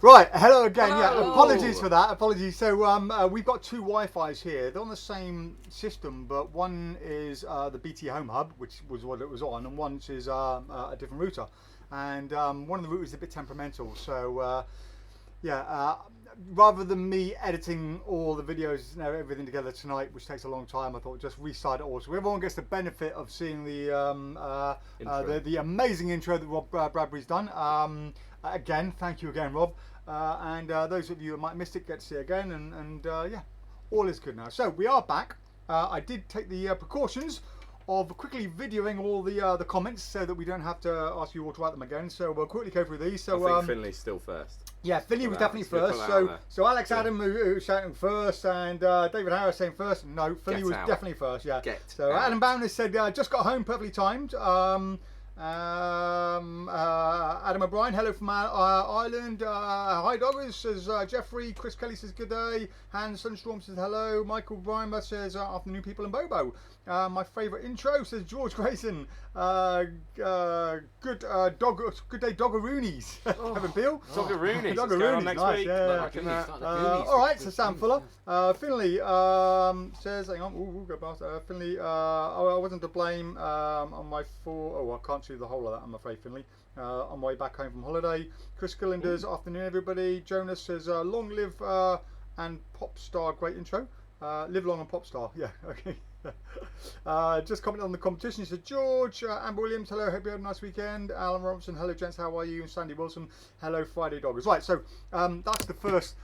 Right, hello again. Hello. Yeah, apologies for that. Apologies. So we've got two Wi-Fi's here. They're on the same system, but one is the BT Home Hub, which was what it was on, and one is a different router. And one of the routers is a bit temperamental. So rather than me editing all the videos, everything together tonight, which takes a long time, I thought just restart it all, so everyone gets the benefit of seeing the amazing intro that Rob Bradbury's done. Again, thank you again, Rob. And those of you who might have missed it get to see it again, and yeah, all is good now. So we are back. I did take the precautions of quickly videoing all the comments so that we don't have to ask you all to write them again. So we'll quickly go through these. So I think Finley's still first. Yeah, Finley was definitely first. So Alex Adam who was shouting first, and David Harris saying first. No, Finley was definitely first. Yeah. So Adam Bowness said just got home, perfectly timed. Adam O'Brien, hello from Ireland. Hi doggers, says Jeffrey. Chris Kelly says good day. Hans Sunstorm says hello. Michael Bryan says afternoon people and Bobo. My favourite intro, says George Grayson. Good day Doggeroonies. Kevin Peel. Doggeroonies. Doggeroonies Next nice, week. Yeah. Alright, so Sam Fuller. Finley says, hang on, we'll go past. Finley, I wasn't to blame on my I can't see the whole of that, I'm afraid, Finley. On my way back home from holiday. Chris Gillanders, afternoon everybody. Jonas says, long live and pop star, great intro. Live long and pop star, yeah, okay. Just commenting on the competition, he said George, Amber Williams, hello, hope you had a nice weekend. Alan Robinson, hello gents, how are you? And Sandy Wilson, hello Friday Doggers. Right, so that's the first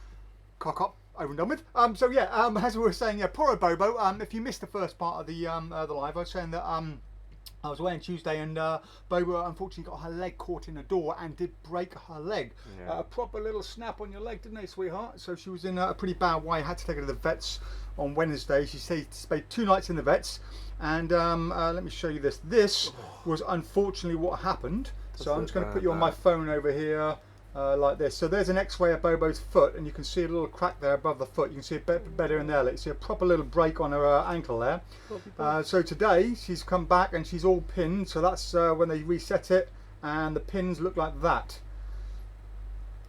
cock up over and done with. So yeah, as we were saying, yeah, poor old Bobo. If you missed the first part of the live, I was saying that I was away on Tuesday, and Bobo unfortunately got her leg caught in a door and did break her leg. Yeah. A proper little snap on your leg, didn't they, sweetheart? So she was in a pretty bad way. Had to take her to the vets on Wednesday. She stayed 2 nights in the vets, and let me show you this. This was unfortunately what happened. So I'm just going to put you on my phone over here. Like this. So there's an x-ray of Bobo's foot, and you can see a little crack there above the foot. You can see it better in there. You see a proper little break on her ankle there. So today she's come back and she's all pinned, so that's when they reset it, and the pins look like that.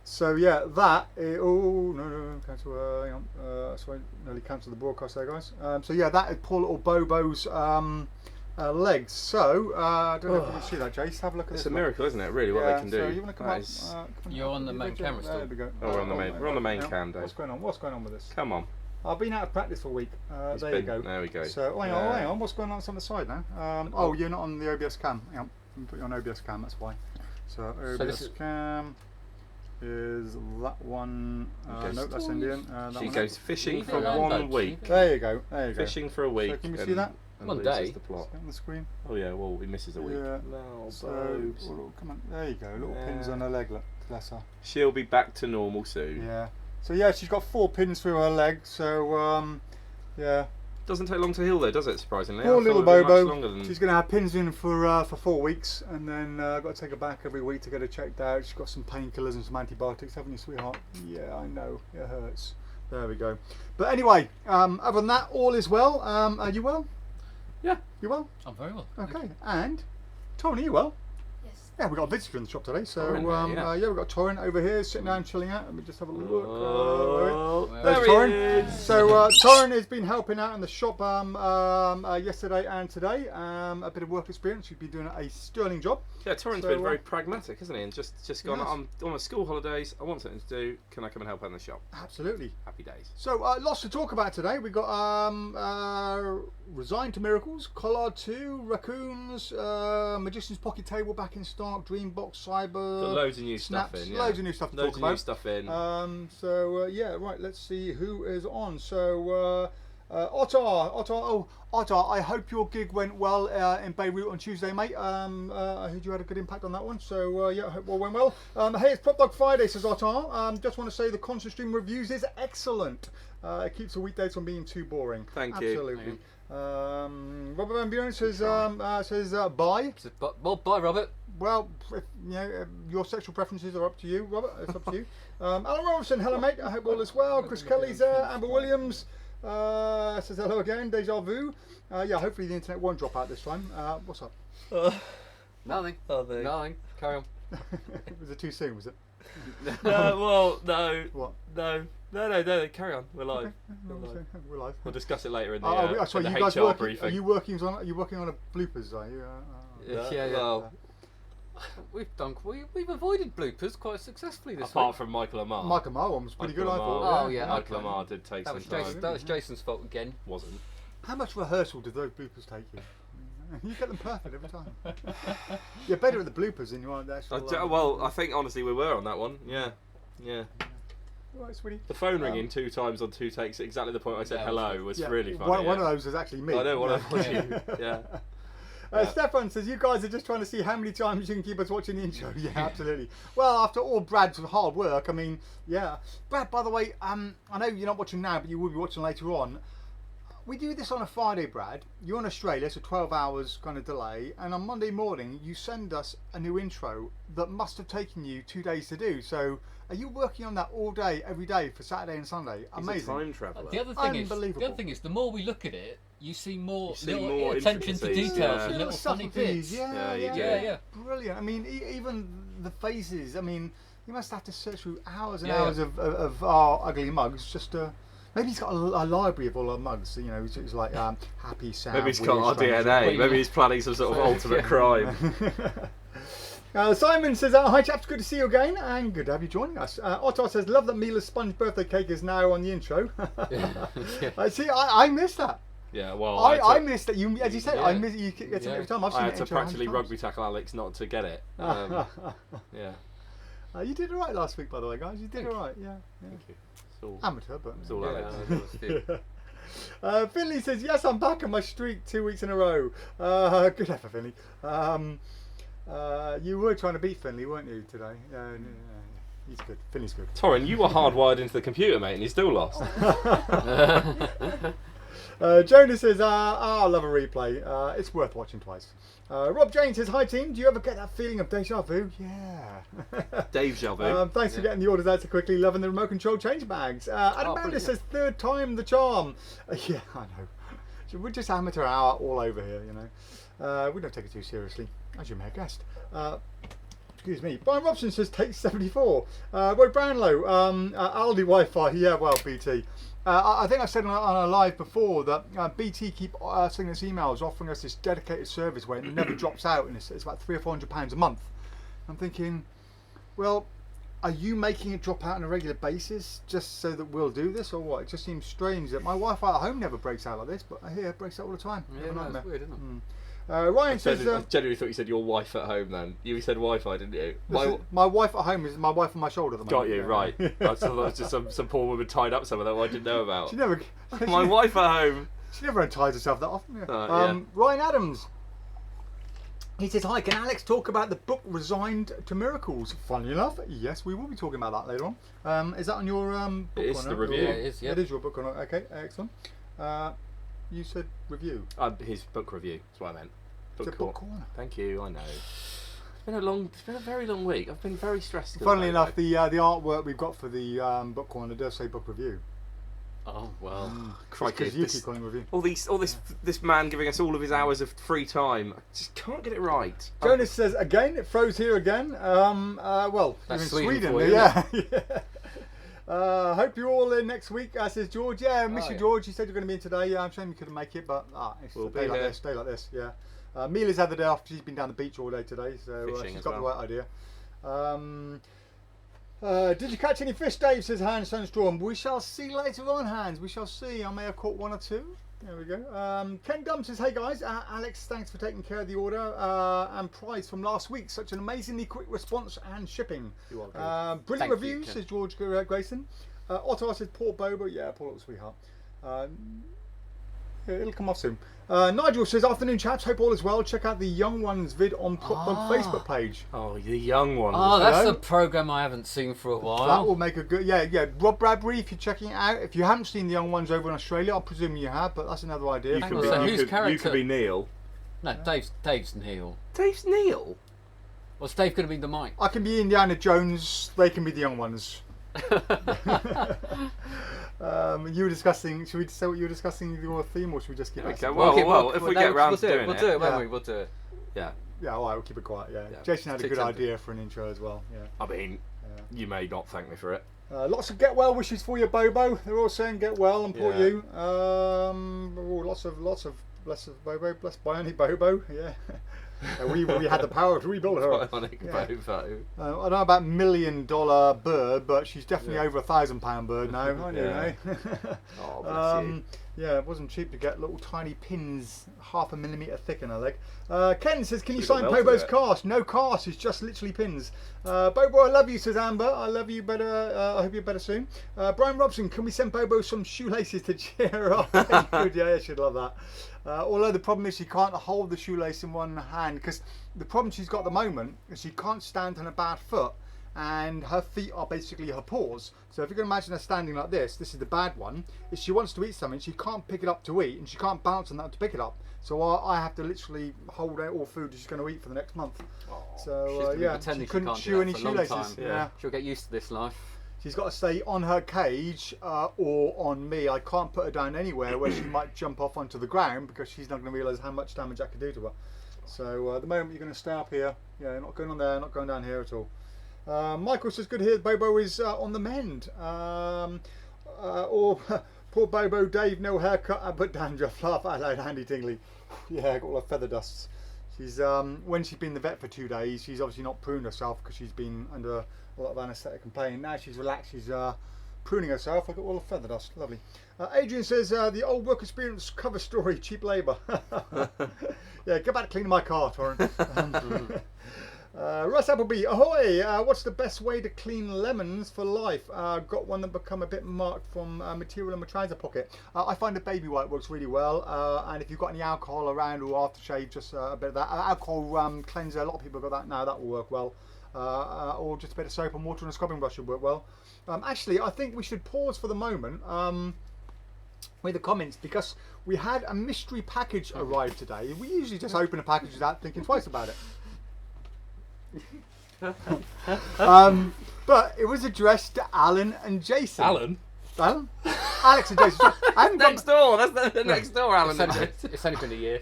So yeah, that oh no, cancel, hang on, sorry, nearly cancelled the broadcast there, guys. So yeah, that is poor little Bobo's legs. So I don't know if you can see that, Jace. Have a look at this. It's a miracle, isn't it? Really, what they can do. So you want to come up? You're on the main camera still. There we go. Oh, we're on the main cam, Dave. What's going on? What's going on with this? Come on. I've been out of practice for a week. There you go. There we go. So hang on. What's going on the side now? Oh, you're not on the OBS cam. Hang on. Let me put you on OBS cam. That's why. So OBS cam is that one. No, that's Indian. She goes fishing for 1 week. There you go. Fishing for a week. So can you see that? One day. The plot. On the screen. Oh yeah, well he misses a week. Yeah. No, so, come on. There you go. Little pins on her leg. Look, bless her. She'll be back to normal soon. Yeah. So yeah, she's got 4 pins through her leg. So yeah. Doesn't take long to heal though, does it? Surprisingly. Poor little Bobo. She's going to have pins in for 4 weeks, and then got to take her back every week to get her checked out. She's got some painkillers and some antibiotics, haven't you, sweetheart? Yeah, I know. It hurts. There we go. But anyway, other than that, all is well. Are you well? Yeah. You well? I'm very well. Okay. And Tony, you well? Yes. Yeah, we've got a visitor in the shop today. So yeah, we've got Torrin over here sitting down chilling out. Let me just have a look. There's Torrin. So Torrin has been helping out in the shop yesterday and today. A bit of work experience. She's been doing a sterling job. Yeah, Torrin's been very pragmatic, hasn't he? And just gone, I'm on my school holidays, I want something to do, can I come and help out in the shop? Absolutely. Happy days. So lots to talk about today. We've got Resigned to Miracles, Collard 2, Raccoons, Magician's Pocket Table back in stock, Dreambox, Cyber. Got loads of new Snaps, stuff in. Yeah. Loads of new stuff to talk about. Loads of new stuff in. So yeah, right, let's see who is on. So Ottar, I hope your gig went well in Beirut on Tuesday, mate. I heard you had a good impact on that one, so yeah, I hope all went well. Hey, it's PropDog Friday, says Ottar. Just want to say the constant stream reviews is excellent. It keeps the weekdays from being too boring. Thank you. Absolutely. Robert Van Buren says bye. Well, bye, Robert. Well, if, you know, your sexual preferences are up to you, Robert. It's up to you. Alan Robinson, hello mate. I hope all is well. Chris Kelly's there. Amber Williams says hello again. Deja vu. Yeah, hopefully the internet won't drop out this time. What's up? Nothing. Nothing. Carry on. Was it too soon? Was it? No. What? No. Carry on. We're live. Okay. We're live. We'll discuss it later in the, Sorry, in you the guys HR working? briefing. Are you working on a bloopers? Are you? Yeah. Well, We've avoided bloopers quite successfully this apart week. from Michael Amar. Michael Amar one was pretty good, I thought. Oh, yeah. Michael Amar did take That some was time. Jason. That was Jason's fault again. Wasn't. How much rehearsal did those bloopers take you? You get them perfect every time. You're better at the bloopers than you are at the actual. Well, I think honestly we were on that one. Yeah. All right, sweetie. The phone ringing 2 times on 2 takes at exactly the point I said hello was really funny. One of those was actually me. I know, one of them was you. Yeah. Stefan says, you guys are just trying to see how many times you can keep us watching the intro. Yeah, absolutely. Well, after all Brad's hard work, I mean, yeah. Brad, by the way, I know you're not watching now, but you will be watching later on. We do this on a Friday, Brad. You're in Australia, so 12 hours kind of delay. And on Monday morning, you send us a new intro that must have taken you 2 days to do. So are you working on that all day, every day for Saturday and Sunday? Amazing. He's a time traveller. The other thing is, the more we look at it, you see more attention to details and little funny bits. Yeah. Brilliant. I mean, even the faces. I mean, you must have to search through hours and hours of our ugly mugs just to. Maybe he's got a library of all our mugs. You know, it's like happy, sad. Maybe he's got our DNA. Maybe he's planning some sort of ultimate crime. Simon says, hi chaps, good to see you again and good to have you joining us. Otto says, love that Mila's sponge birthday cake is now on the intro. I missed that. Yeah, well, I missed that. You, as you said, I miss you get it every time. I've seen I had it to practically rugby tackle Alex not to get it. Yeah. You did all right last week, by the way, guys. You did all right. Yeah. Thank you. It's all Amateur, but it's all Alex. Finley says, yes, I'm back on my streak 2 weeks in a row. Good effort, Finley. You were trying to beat Finley, weren't you, today? He's good. Finley's good. Torrin, you were hardwired into the computer, mate, and you still lost. Jonas says, I love a replay. It's worth watching twice. Rob Jane says, hi team, do you ever get that feeling of deja vu? Yeah. Deja vu. Thanks for getting the orders out so quickly. Loving the remote control change bags. Adam Bounder says, third time the charm. Yeah, I know. We're just amateur hour all over here, you know. We don't take it too seriously, as you may have guessed. Excuse me. Brian Robson says, take 74. Roy Brownlow, Aldi Wi-Fi. Yeah, well, BT. I think I said on a live before that BT keep sending us emails offering us this dedicated service where it never drops out, and it's about £300 or £400 a month. I'm thinking, well, are you making it drop out on a regular basis just so that we'll do this, or what? It just seems strange that my Wi-Fi at home never breaks out like this, but I hear it breaks out all the time. Yeah, no, it's weird, isn't it? Ryan says, I genuinely thought you said your wife at home then. You said Wi-Fi, didn't you? My wife at home is my wife on my shoulder at the moment. Got you, right. I thought that was just some poor woman tied up somewhere that I didn't know about. She never. My wife at home. She never unties herself that often. Yeah. Ryan Adams. He says, hi, can Alex talk about the book Resigned to Miracles? Funnily enough, yes, we will be talking about that later on. Is that on your book? It is the review. Yeah, it is, yeah. It is your book on it. Okay, excellent. You said review. His book review, that's what I meant. Book corner. Thank you, I know. It's been a very long week. I've been very stressed. Funnily enough, the artwork we've got for the book corner does say book review. Oh well, crikey! Because you keep calling review. This man giving us all of his hours of free time. I just can't get it right. Jonas says again, it froze here again. Well, that's you're in Sweden, for you, yeah. Hope you're all in next week, says George. Yeah, miss you, George. You said you're going to be in today. Yeah, I'm shame you couldn't make it, but it's a day like this. Yeah. Mila's had the day off. She's been down the beach all day today, so she's got the right idea. Did you catch any fish, Dave? Says Hans Sunstorm. We shall see later on, Hans. We shall see. I may have caught 1 or 2. There we go. Ken Dumb says, hey guys, Alex, thanks for taking care of the order and prize from last week. Such an amazingly quick response and shipping. You are good. Brilliant reviews, says George Grayson. Otto says, poor Bobo. Yeah, poor little sweetheart. It'll come off soon. Nigel says, afternoon chaps, hope all is well. Check out the Young Ones vid on PropDog Facebook page. Oh, the Young Ones. Oh, that's a programme I haven't seen for a while. That will make a good, yeah. Rob Bradbury, if you're checking it out. If you haven't seen the Young Ones over in Australia, I presume you have, but that's another idea. You could be Neil. No, Dave's Neil. Dave's Neil? What's Dave going to be the Mike? I can be Indiana Jones, they can be the Young Ones. You were discussing. Should we say what you were discussing your theme, or should we just keep it? Okay. Well, if we get round to doing it, we'll do it, won't we? We'll do it. Yeah. Yeah. All right. We'll keep it quiet. Yeah. Jason had a good idea for an intro as well. Yeah. I mean, You may not thank me for it. Lots of get well wishes for you, Bobo. They're all saying get well and poor you. Lots of blessed Bobo, blessed Bionic Bobo. Yeah. We had the power to rebuild her. Bionic Bobo. I don't know about $1 million bird, but she's definitely over £1,000 bird now. I do know. Oh, bless you. Yeah, it wasn't cheap to get little tiny pins, 0.5 millimetre thick in her leg. Ken says, can you sign Bobo's cast? No cast, it's just literally pins. Bobo, I love you, says Amber. I love you better. I hope you're better soon. Brian Robson, can we send Bobo some shoelaces to cheer her up? Good, yeah, she'd love that. Although the problem is she can't hold the shoelace in one hand, because the problem she's got at the moment is she can't stand on a bad foot, and her feet are basically her paws. So if you can imagine her standing like this is the bad one. If she wants to eat something, she can't pick it up to eat, and she can't bounce on that to pick it up. So I have to literally hold out all food she's going to eat for the next month. So she couldn't chew any shoelaces. Yeah. She'll get used to this life. She's got to stay on her cage or on me. I can't put her down anywhere where she might jump off onto the ground, because she's not going to realise how much damage I could do to her. So at the moment you're going to stay up here. Yeah, not going on there, not going down here at all. Michael says, good to hear Bobo is on the mend. Or poor Bobo, Dave, no haircut but dandruff. Laugh out loud, Andy Tingley. Yeah, got all her feather dusts. She's when she's been in the vet for 2 days, she's obviously not pruned herself because she's been under a lot of anaesthetic and pain. Now she's relaxed, she's pruning herself. I've got all the feather dust. Lovely. Adrian says, the old work experience cover story, cheap labour. Yeah, get back to cleaning my car, Torrent. Russ Appleby, ahoy! What's the best way to clean lemons for life? Got one that become a bit marked from material in my trouser pocket. I find the baby white works really well, and if you've got any alcohol around or aftershave, just a bit of that. Alcohol cleanser, a lot of people got that now, that will work well. Or just a bit of soap and water and a scrubbing brush should work well. Actually, I think we should pause for the moment with the comments, because we had a mystery package arrive today. We usually just open a package without thinking twice about it. But it was addressed to Alan and Jason. Alan? Alex and Jason. Next door, that's the next door, Alan. It's only been a year.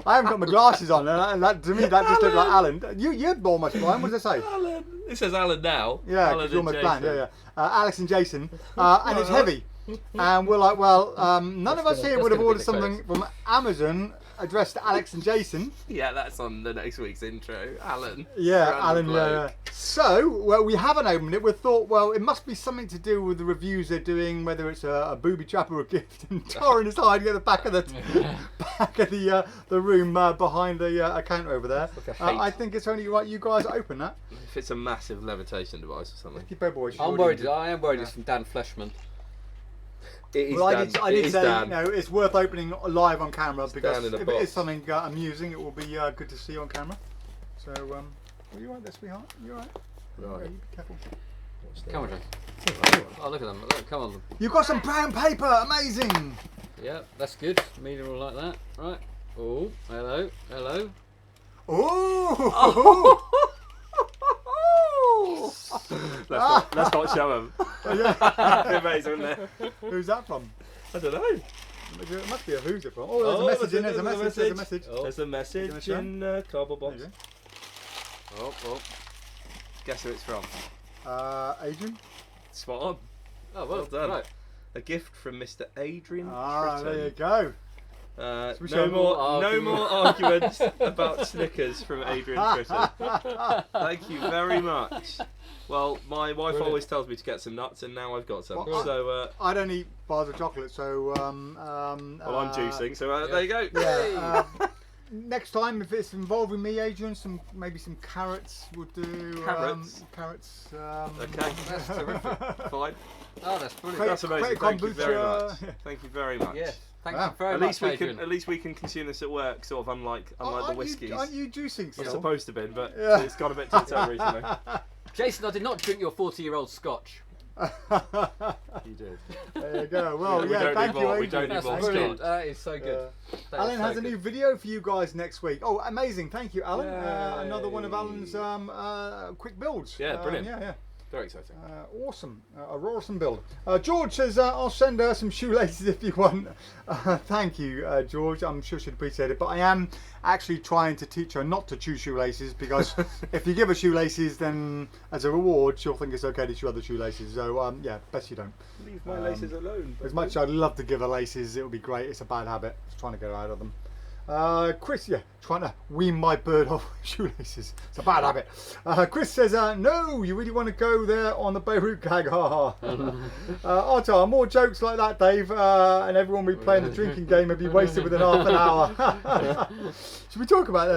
I haven't got my glasses on, and that, to me that just looked like Alan. You're almost blind. What does it say? Alan. It says Alan now. Yeah, Alan you're almost blind. Jason. Yeah. Alex and Jason, and it's heavy. And we're like, well, none of us here would have ordered something from Amazon addressed to Alex and Jason. Yeah, that's on the next week's intro. Alan. Yeah, Alan. Yeah. So, well, we haven't opened it. We thought, well, it must be something to do with the reviews they're doing, whether it's a booby trap or a gift. And Torrin is hiding at the back of the room behind the counter over there. I think it's only right you guys open that. If it's a massive levitation device or something. I'm worried. I am worried it's from Dan Fleshman. It is well, Dan. I did say, Dan. you know, it's worth opening live on camera, because if box. it is something amusing, it will be good to see on camera. So, are you right there, sweetheart? You alright? Right. Be careful. Come on, Jake. Oh, look at them. Look, come on. You've got some brown paper. Amazing. Yeah, that's good. Medium will like that. Right. Oh, hello. Hello. Oh. Let's not show them. That'd be amazing, wouldn't it? Who's that from? I don't know. It must be a who's it from. Oh, there's a message in. There's a message. There's a message. Oh. There's a message in a cardboard box. Oh. Guess who it's from? Adrian. Spot on. Oh, well done. Right. A gift from Mr. Adrian. There you go. No more arguments about Snickers from Adrian Tritton. Thank you very much. Well, my wife always tells me to get some nuts, and now I've got some. Well, so I don't eat bars of chocolate, so well, I'm juicing. So there you go. Yeah. Next time, if it's involving me, Adrian, maybe some carrots would do. Carrots. Okay, that's terrific. Fine. Oh, that's brilliant. That's amazing. Thank you very much. Thank you very much. Yes. Thank you very much, Adrian. At least we can consume this at work, sort of unlike the whiskies. Aren't you juicing still? It's supposed to be, but it's gone a bit to the toe recently. Jason, I did not drink your 40-year-old scotch. You did. There you go. Well, thank you, Adrian. We don't need more brilliant. scotch. That is so good. Alan has a new video for you guys next week. Oh, amazing. Thank you, Alan. Another one of Alan's quick builds. Yeah, brilliant. Very exciting. Awesome. A awesome build. George says, I'll send her some shoelaces if you want. Thank you, George. I'm sure she'd appreciate it. But I am actually trying to teach her not to chew shoelaces, because if you give her shoelaces, then as a reward, she'll think it's okay to chew other shoelaces. So, yeah, best you don't. Leave my laces alone. As much as I'd love to give her laces, it would be great. It's a bad habit. Just trying to get her out of them. Chris, trying to wean my bird off shoelaces. It's a bad habit. Chris says, no, you really want to go there on the Beirut gag, haha. Artar, more jokes like that, Dave, and everyone will be playing the drinking game would be wasted within half an hour. Should we talk about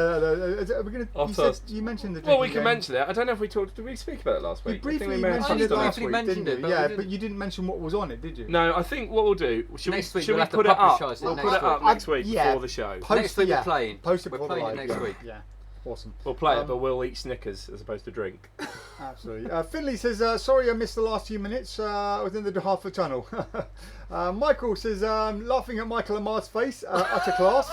you mentioned the drinking game. Well, we can mention it. I don't know if we talked. Did we speak about it last week? You briefly mentioned it last week, didn't you? Yeah, but you didn't mention what was on it, did you? No, I think what we'll do, should we put it up? We'll put it up next week before the show. Next week we're playing. Post it we're before playing the it next week. Yeah, awesome. We'll play it, but we'll eat Snickers as opposed to drink. Absolutely. Finley says, sorry I missed the last few minutes. I was in the half a tunnel. Michael says, laughing at Michael and Mar's face. Utter class.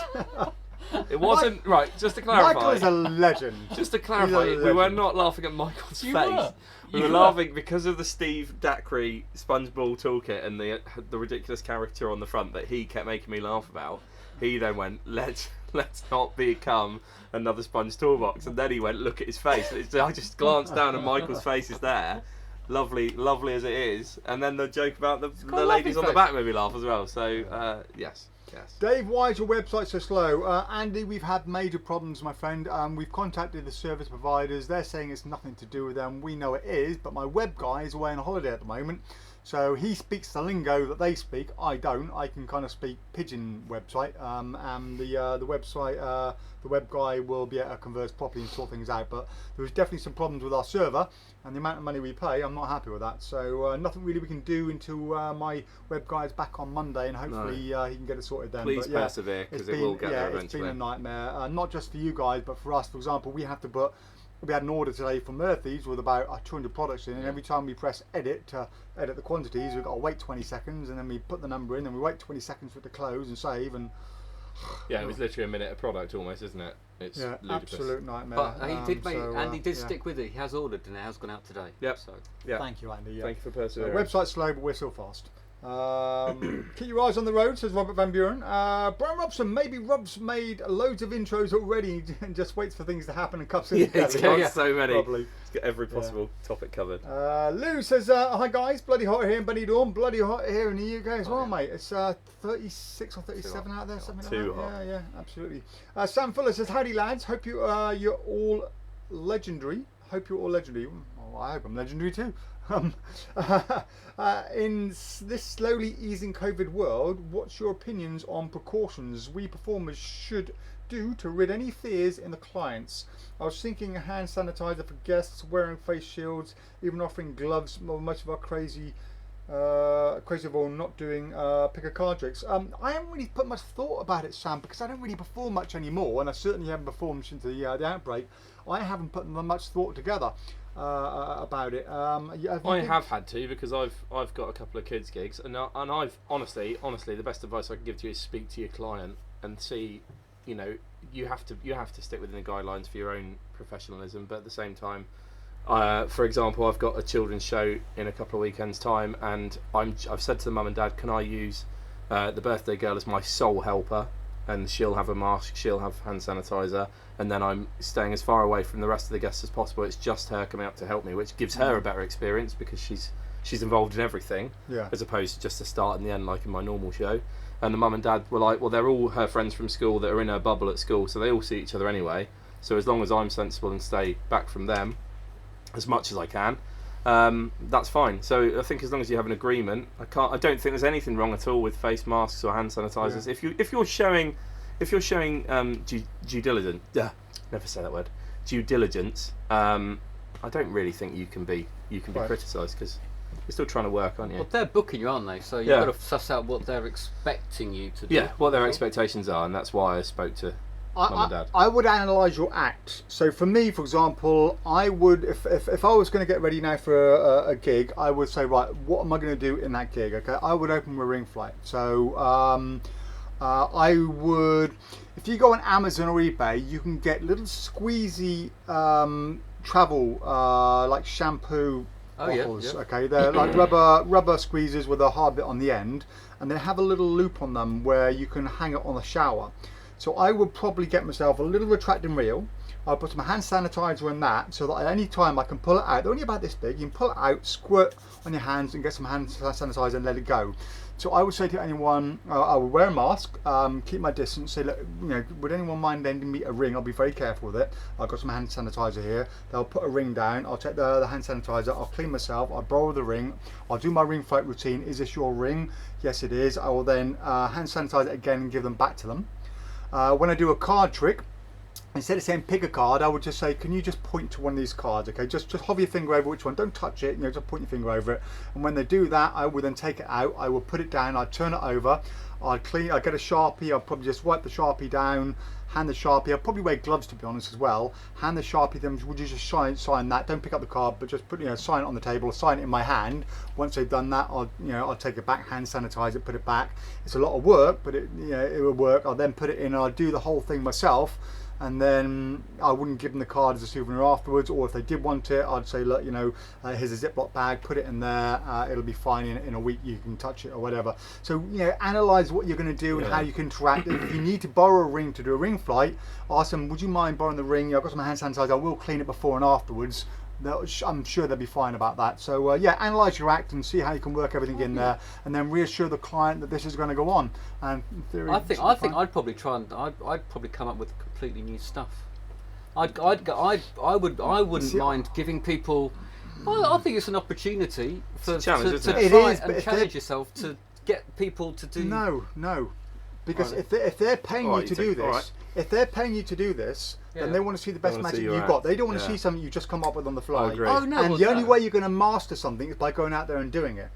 It wasn't right. Just to clarify, Michael is a legend. Just to clarify, we were not laughing at Michael's face. We were laughing because of the Steve Dacry SpongeBob toolkit and the ridiculous character on the front that he kept making me laugh about. He then went, let's not become another Sponge toolbox, and then he went, look at his face. I just glanced down and Michael's face is there, lovely as it is, and then the joke about the ladies on the back made me laugh as well. So yes. Dave, why is your website so slow? Andy, we've had major problems, my friend. We've contacted the service providers. They're saying it's nothing to do with them. We know it is, but my web guy is away on holiday at the moment. So he speaks the lingo that they speak. I don't. I can kind of speak pidgin website, and the website, the web guy will be able to converse properly and sort things out. But there's definitely some problems with our server, and the amount of money we pay, I'm not happy with that. So nothing really we can do until my web guy is back on Monday, and hopefully he can get it sorted then. Please persevere, because it will get there eventually. It's been a nightmare, not just for you guys, but for us. For example, we had an order today from Murphy's with about 200 products in, and every time we press edit to edit the quantities, we've got to wait 20 seconds, and then we put the number in, and we wait 20 seconds for it to close and save. And yeah, it was literally a minute a product almost, isn't it? It's ludicrous. Absolute nightmare. But Andy did stick with it. He has ordered and it has gone out today. Yep. So thank you, Andy. Thank you for persevering. Website's slow, but we're still fast. Keep your eyes on the road, says Robert Van Buren. Brian Robson, maybe Rob's made loads of intros already and just waits for things to happen and cups it together. He's got so many. Probably. He's got every possible topic covered. Lou says, hi guys, bloody hot here in Benidorm, bloody hot here in the UK as well, mate. It's 36 or 37 out there, something like that. Too hot. Yeah, absolutely. Sam Fuller says, howdy lads, hope you're all legendary. Well, I hope I'm legendary too. In this slowly easing COVID world, what's your opinions on precautions we performers should do to rid any fears in the clients? I was thinking a hand sanitizer for guests, wearing face shields, even offering gloves. Much of our crazy of all not doing pick a card tricks. I haven't really put much thought about it, Sam, because I don't really perform much anymore, and I certainly haven't performed since the outbreak. I haven't put much thought together about it. I have had to, because I've got a couple of kids gigs, and I've honestly the best advice I can give to you is speak to your client and see, you have to stick within the guidelines for your own professionalism, but at the same time, for example, I've got a children's show in a couple of weekends time, and I've said to the mum and dad, can I use the birthday girl as my sole helper, and she'll have a mask, she'll have hand sanitizer, and then I'm staying as far away from the rest of the guests as possible. It's just her coming up to help me, which gives her a better experience because she's involved in everything, as opposed to just the start and the end like in my normal show. And the mum and dad were like, well, they're all her friends from school that are in her bubble at school, so they all see each other anyway, so as long as I'm sensible and stay back from them as much as I can, that's fine. So I think as long as you have an agreement, I don't think there's anything wrong at all with face masks or hand sanitizers. If you're showing due diligence, never say that word, due diligence, I don't really think you can be criticised, because you're still trying to work, aren't you? Well, they're booking you, aren't they? So you've got to suss out what they're expecting you to do. Yeah, what their expectations are, and that's why I spoke to Mum and Dad. I would analyse your act. So for me, for example, I would, if I was going to get ready now for a gig, I would say, right, what am I going to do in that gig? Okay, I would open with ring flight. So I would, if you go on Amazon or eBay, you can get little squeezy travel like shampoo bottles. Okay, they're like rubber squeezers with a hard bit on the end, and they have a little loop on them where you can hang it on the shower. So I would probably get myself a little retracting reel. I'll put some hand sanitizer in that, so that at any time I can pull it out. They're only about this big. You can pull it out, squirt on your hands, and get some hand sanitizer and let it go. So I would say to anyone, I would wear a mask, keep my distance. Say, look, would anyone mind lending me a ring? I'll be very careful with it. I've got some hand sanitizer here. They'll put a ring down. I'll take the hand sanitizer. I'll clean myself. I'll borrow the ring. I'll do my ring flight routine. Is this your ring? Yes, it is. I will then hand sanitize it again and give them back to them. When I do a card trick, instead of saying pick a card, I would just say, can you just point to one of these cards? Okay, just hover your finger over which one. Don't touch it. Just point your finger over it. And when they do that, I will then take it out. I will put it down. I'll turn it over. I'll get a Sharpie. I'll probably just wipe the Sharpie down. Hand the Sharpie. I'll probably wear gloves, to be honest, as well. Hand the Sharpie. Then would you just sign that? Don't pick up the card, but just put sign it on the table. Sign it in my hand. Once they've done that, I'll take it back, hand sanitize it, put it back. It's a lot of work, but it will work. I'll then put it in. I'll do the whole thing myself. And then I wouldn't give them the card as a souvenir afterwards, or if they did want it, I'd say, look, here's a Ziploc bag, put it in there, it'll be fine in a week, you can touch it or whatever. So, analyze what you're going to do and how you can interact. If you need to borrow a ring to do a ring flight, ask them, would you mind borrowing the ring? I've got some hand sanitizer, I will clean it before and afterwards. I'm sure they'll be fine about that. So analyze your act and see how you can work everything in there, and then reassure the client that this is going to go on. And in theory, I think I'd probably try and I'd probably come up with completely new stuff. I wouldn't mind giving people. I think it's an opportunity to try and challenge yourself to get people to do. No, because if they're paying you to do this, if they're paying you to do this. Then they want to see the best magic you've got. They don't want to see something you just come up with on the fly. I agree. Oh, no, and the only way you're going to master something is by going out there and doing it.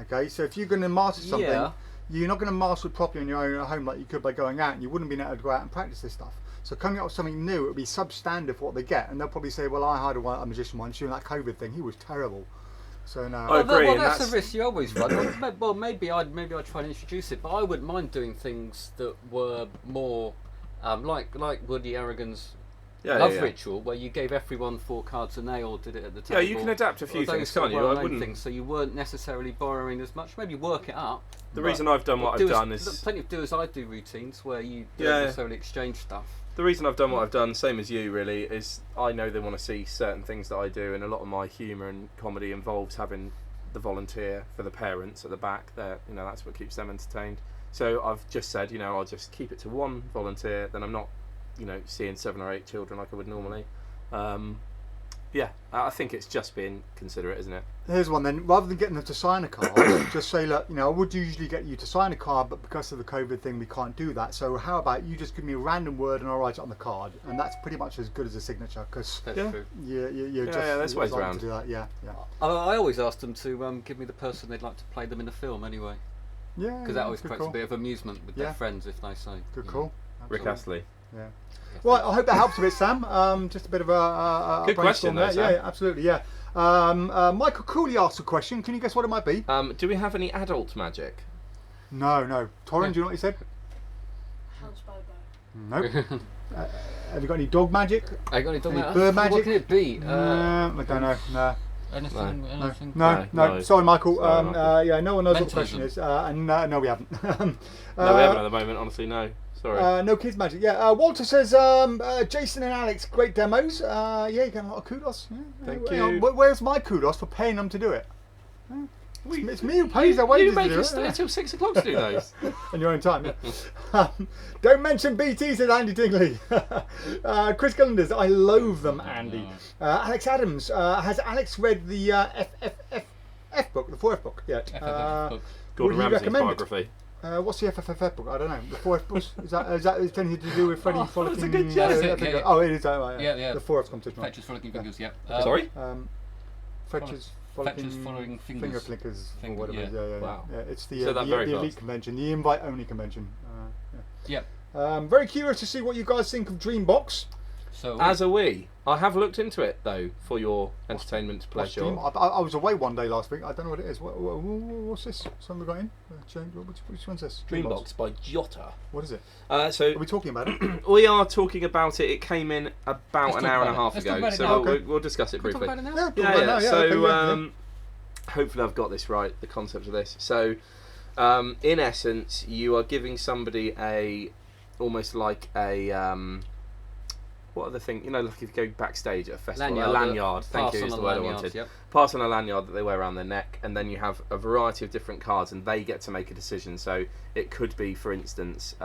Okay, so if you're going to master something, you're not going to master it properly on your own at home like you could by going out, and you wouldn't be able to go out and practice this stuff. So coming up with something new, it would be substandard for what they get, and they'll probably say, well, I hired a magician once doing that COVID thing. He was terrible. So no. I agree. Well, that's a risk you always run. Well, maybe I'd try and introduce it, but I wouldn't mind doing things that were more like Woody Aragon's love ritual, where you gave everyone 4 cards and they all did it at the table. Yeah, you can adapt a few things, can't you? I wouldn't. So you weren't necessarily borrowing as much. Maybe work it up. The reason I've done what I've done is plenty of do as I do routines where you don't necessarily exchange stuff. The reason I've done what I've done, same as you really, is I know they want to see certain things that I do, and a lot of my humour and comedy involves having the volunteer for the parents at the back. There, that's what keeps them entertained. So I've just said, I'll just keep it to 1 volunteer. Then I'm not, seeing 7 or 8 children like I would normally. I think it's just being considerate, isn't it? Here's one then. Rather than getting them to sign a card, just say, look, I would usually get you to sign a card, but because of the COVID thing, we can't do that. So how about you just give me a random word and I'll write it on the card, and that's pretty much as good as a signature. Because there's ways around. To do that. Yeah. I always ask them to give me the person they'd like to play them in a film anyway. Yeah. Because that always creates a bit of amusement with their friends if they say. Good call. Rick Astley. Yeah. Well, I hope that helps a bit, Sam. Just a bit of a good question there. Yeah, absolutely. Yeah. Michael Cooley asked a question. Can you guess what it might be? Do we have any adult magic? No. Torrin, do you know what he said? How's Bobo? Nope. Have you got any dog magic? I got any dog magic? Bird magic? What can it be? I don't know. No. Anything? No. Sorry, Michael. No one knows what the question is. And no, we haven't. No, we haven't at the moment. Honestly, no. Sorry. No kids magic. Yeah. Walter says, Jason and Alex, great demos. You get a lot of kudos. Yeah. Thank you. Where's my kudos for paying them to do it? It's me who pays their wages. You make us stay till 6 o'clock to do those. In your own time, yeah. Don't mention BT, says Andy Dingley. Chris Gullenders, I loathe them, Andy. Alex Adams, has Alex read the F book, the 4F book yet? Gordon Ramsay's biography. What's the FFFF book? I don't know. The 4F book? Is that anything to do with Freddie Frolicking? That's a good joke. Oh, it is. Right, yeah. The 4F competition. Fletcher's Frolicking Fingers, yeah. Sorry? Fletcher's Following Fingers. Finger Flickers, or whatever. Yeah. Wow. Yeah, it's the elite convention, the invite-only convention. Yeah. Very curious to see what you guys think of Dreambox. So as are we. I have looked into it though for your entertainment pleasure. I was away one day last week. I don't know what it is. What's this? Something we got in? Which one's this? Dreambox by Jota. What is it? So are we talking about it? we are talking about it. It came in about an hour and a half ago, so we'll discuss it briefly. So hopefully I've got this right. The concept of this. So in essence, you are giving somebody almost like a what are the thing? You know, like if you go backstage at a festival, a lanyard. Thank you, is the word I wanted. Yep. Pass on a lanyard that they wear around their neck, and then you have a variety of different cards, and they get to make a decision. So it could be, for instance,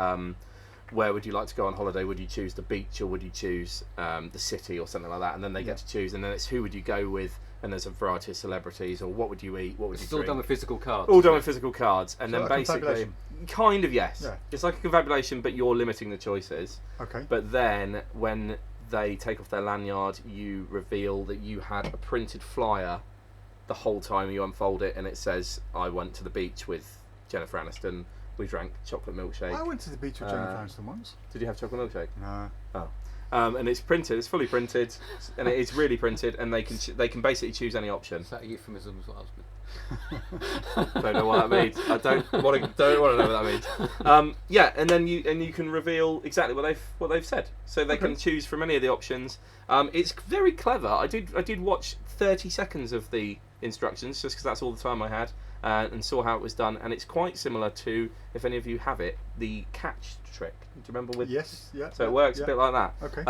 where would you like to go on holiday? Would you choose the beach, or would you choose the city, or something like that? And then they get to choose, and then it's who would you go with? And there's a variety of celebrities, or what would you eat? What would you drink? It's all done with physical cards. All done with physical cards, and So then like basically, kind of yes, it's like a confabulation, but you're limiting the choices. Okay. But then when they take off their lanyard, you reveal that you had a printed flyer the whole time you unfold it, and it says, "I went to the beach with Jennifer Aniston. We drank chocolate milkshake." I went to the beach with Jennifer Aniston once. Did you have chocolate milkshake? No. Oh. And it's printed. It's fully printed, and it is really printed. And they can basically choose any option. Is that a euphemism as well? Don't know what that means. I don't want to know what that means. Yeah, and then you can reveal exactly what they've said. So they can choose from any of the options. It's very clever. I did watch 30 seconds of the instructions just because that's all the time I had, and saw how it was done. And it's quite similar to, if any of you have it, the catch trick. Do you remember with? Yes. Yeah. So it works a bit like that. Okay.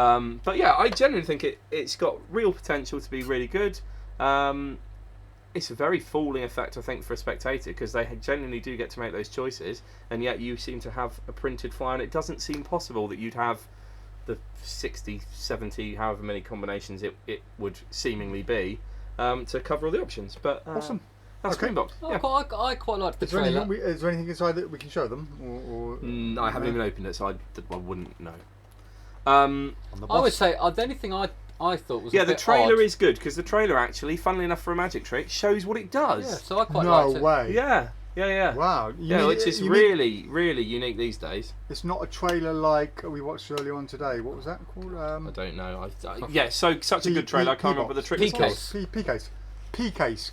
But yeah, I genuinely think it's got real potential to be really good. It's a very fooling effect, I think, for a spectator, because they genuinely do get to make those choices, and yet you seem to have a printed flyer, and it doesn't seem possible that you'd have the 60, 70, however many combinations it would seemingly be, to cover all the options. But awesome. That's Greenbox. Yeah. I quite like the trailer. Is there anything inside that we can show them? Or I haven't even opened it, so I wouldn't know. I would say the only thing I thought was the trailer is good, because the trailer actually, funnily enough, for a magic trick, shows what it does. Yeah, so I quite liked it. No way. Yeah. Wow. Which is really, really unique these days. It's not a trailer like we watched earlier on today. What was that called? I don't know. Such a good trailer. I can't remember the trick. P-Case.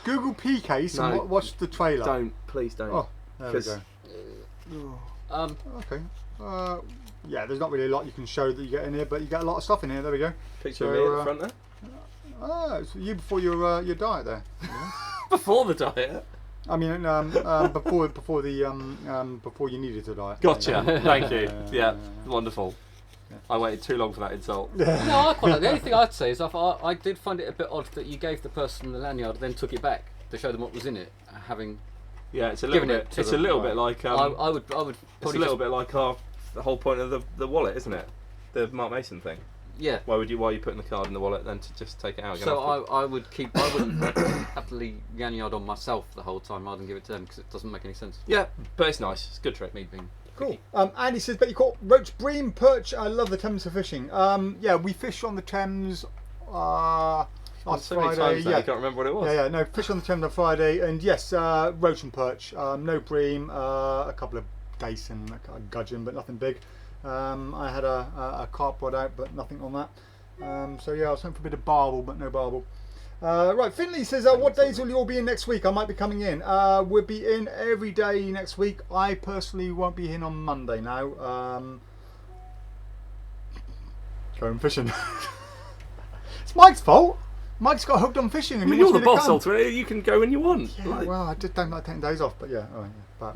Google P-Case and watch the trailer. Please don't. Oh, there we go. Okay. Yeah, there's not really a lot you can show that you get in here, but you get a lot of stuff in here. There we go. Picture of me at the front there. It's you before your diet there. Before the diet. I mean, before you needed to diet. Gotcha. Thank you. Yeah, wonderful. Yeah. I waited too long for that insult. No, I quite like. The only thing I'd say is I did find it a bit odd that you gave the person the lanyard, then took it back to show them what was in it, having. Yeah, it's a little bit. It's a little bit like. I would. It's a little bit like the whole point of the wallet, isn't it? The Mark Mason thing. Yeah. Why are you putting the card in the wallet then to just take it out? So I wouldn't have the lanyard on myself the whole time rather than give it to them, because it doesn't make any sense. Yeah, but it's nice. It's a good trick. Me being cool. Andy says, bet you caught roach, bream, perch. I love the Thames for fishing. Yeah, we fished on the Thames last Friday. Yeah, I can't remember what it was. Yeah, no, fish on the Thames on Friday, and yes, roach and perch. No bream, a couple of dace and a gudgeon, but nothing big. I had a carp rod out, but nothing on that. So yeah, I was hoping for a bit of barbel, but no barbel. Right, Finley says, what days will you all be in next week? I might be coming in. We'll be in every day next week. I personally won't be in on Monday now. Going fishing. It's Mike's fault. Mike's got hooked on fishing. And you're the boss, ultimately. You can go when you want. Yeah, well, I just don't like taking days off, but yeah. But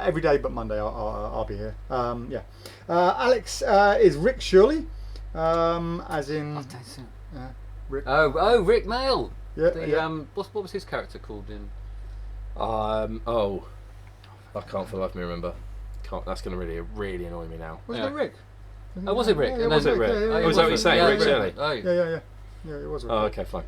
every day but Monday I'll be here. Yeah. Alex is Rick Shirley, as in Rick. Oh, Rick Mail. Yeah. What was his character called in? I can't for the life of me remember. That's going to really annoy me now. Wasn't it Rick? Oh, was it Rick? Yeah, was it Rick? Was that what you're saying, Rick Shirley? Oh. Yeah, it was Rick. Oh, okay, fine.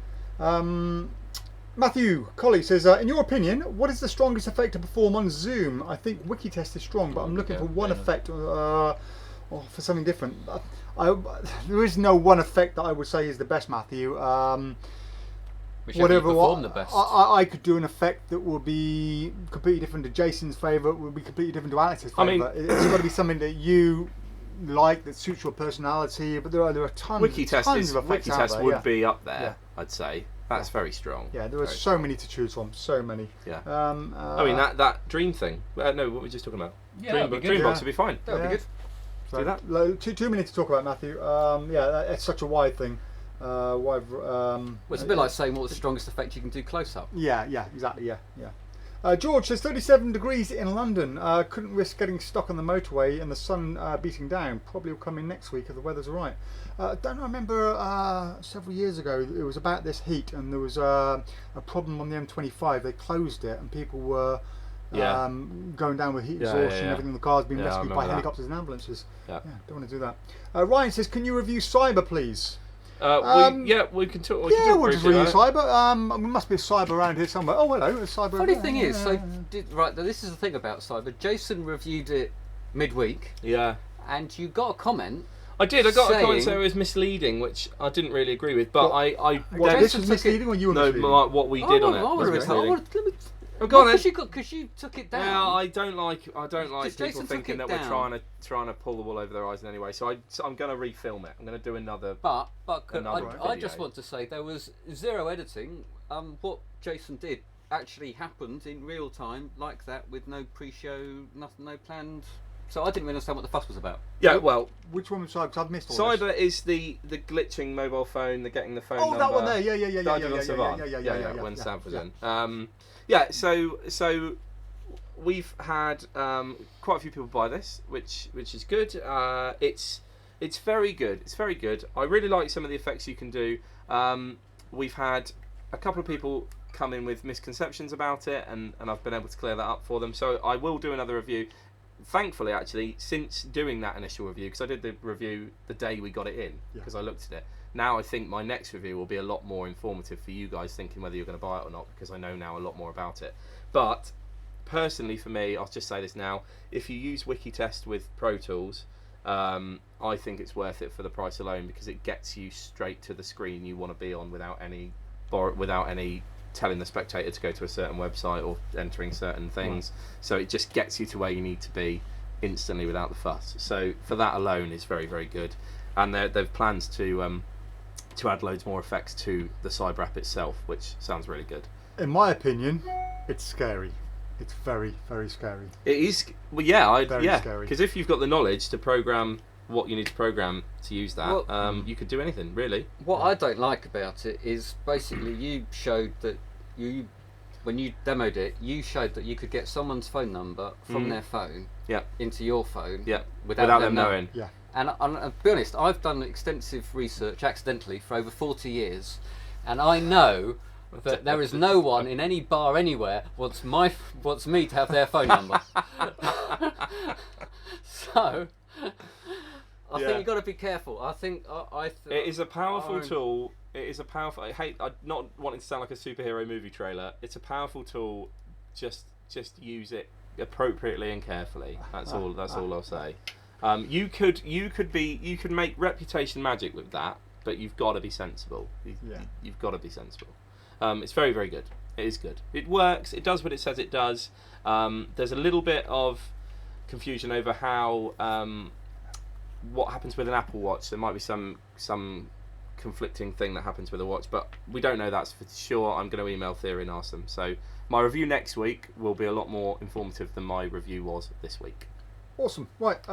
Matthew Colley says, in your opinion, what is the strongest effect to perform on Zoom? I think Wikitest is strong, but I'm looking for one effect or for something different. There is no one effect that I would say is the best, Matthew. Whatever perform the best. I could do an effect that would be completely different to Jason's favourite, would be completely different to Alex's favourite. It's got to be something that you like that suits your personality, but there are tons. Tons of effects out there, would be up there, I'd say. That's very strong. Yeah, there are so many to choose from. So many. Yeah. I mean that dream thing. No, what were we just talking about? Yeah, Dreambox would be fine. That would be good. So, do that. Too many to talk about, Matthew. It's such a wide thing. Well, it's a bit like saying what's the strongest effect you can do close up. Yeah, exactly. Yeah. George says 37 degrees in London. Couldn't risk getting stuck on the motorway and the sun beating down. Probably will come in next week if the weather's alright. Don't I remember several years ago it was about this heat and there was a problem on the M25. They closed it and people were going down with heat exhaustion and everything. The cars being rescued by helicopters and ambulances. Yeah, don't want to do that. Ryan says, can you review Cyber, please? We can talk. We'll just review Cyber. There must be a Cyber around here somewhere. Oh, hello, a Cyber. Funny thing is, this is the thing about Cyber. Jason reviewed it midweek. Yeah. And you got a comment. I did. I got a comment saying it was misleading, which I didn't really agree with. But this was misleading, or you were misleading? No, what we did on it was misleading. Go on, because you took it down. Yeah, I don't like people thinking that we're trying to pull the wool over their eyes in any way. So I'm going to refilm it. I'm going to do another. But I just want to say there was zero editing. What Jason did actually happened in real time, like that, with no pre-show, nothing, no planned. So I didn't really understand what the fuss was about. Yeah, well, which one was Cyber? 'Cause I've missed all Cyber this. is the glitching mobile phone, the getting the phone number. Oh, that one there. Yeah. When Savant was in. So we've had quite a few people buy this, which is good. It's very good. It's very good. I really like some of the effects you can do. We've had a couple of people come in with misconceptions about it, and I've been able to clear that up for them. So I will do another review. Thankfully, actually, since doing that initial review, because I did the review the day we got it in, because I looked at it. Now I think my next review will be a lot more informative for you guys thinking whether you're going to buy it or not, because I know now a lot more about it. But personally for me, I'll just say this now, if you use Wikitest with Pro Tools, I think it's worth it for the price alone, because it gets you straight to the screen you want to be on without any telling the spectator to go to a certain website or entering certain things. So it just gets you to where you need to be instantly without the fuss. So for that alone is very, very good. And they've plans to add loads more effects to the Cyber app itself, which sounds really good. In my opinion, it's scary. It's very, very scary. It is. Well, yeah, scary. Because if you've got the knowledge to program what you need to program to use that, you could do anything really. What I don't like about it is basically you showed that when you demoed it, you showed that you could get someone's phone number from their phone into your phone without them knowing. Yeah. And to be honest, I've done extensive research accidentally for over 40 years, and I know that there is no one in any bar anywhere wants me to have their phone number. So I think you've got to be careful. I think it is a powerful tool. It is a powerful. I'm not wanting to sound like a superhero movie trailer. It's a powerful tool. Just use it appropriately and carefully. That's all. That's all I'll say. You could make reputation magic with that, but you've got to be sensible. You've got to be sensible. It's very, very good. It is good. It works. It does what it says it does. There's a little bit of confusion over how what happens with an Apple Watch. There might be some conflicting thing that happens with a watch, but we don't know that's for sure. I'm going to email Theory and ask them. So my review next week will be a lot more informative than my review was this week. Awesome. Right,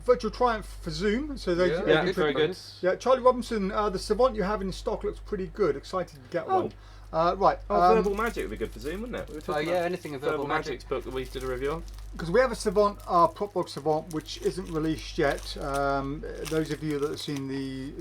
virtual triumph for Zoom. So they very good. Yeah, Charlie Robinson, the Savant you have in stock looks pretty good. Excited to get one. Right. Verbal Magic would be good for Zoom, wouldn't it? Anything in Verbal Magic's book that we did a review on. Because we have a Savant, our PropDog Savant, which isn't released yet. Those of you that have seen the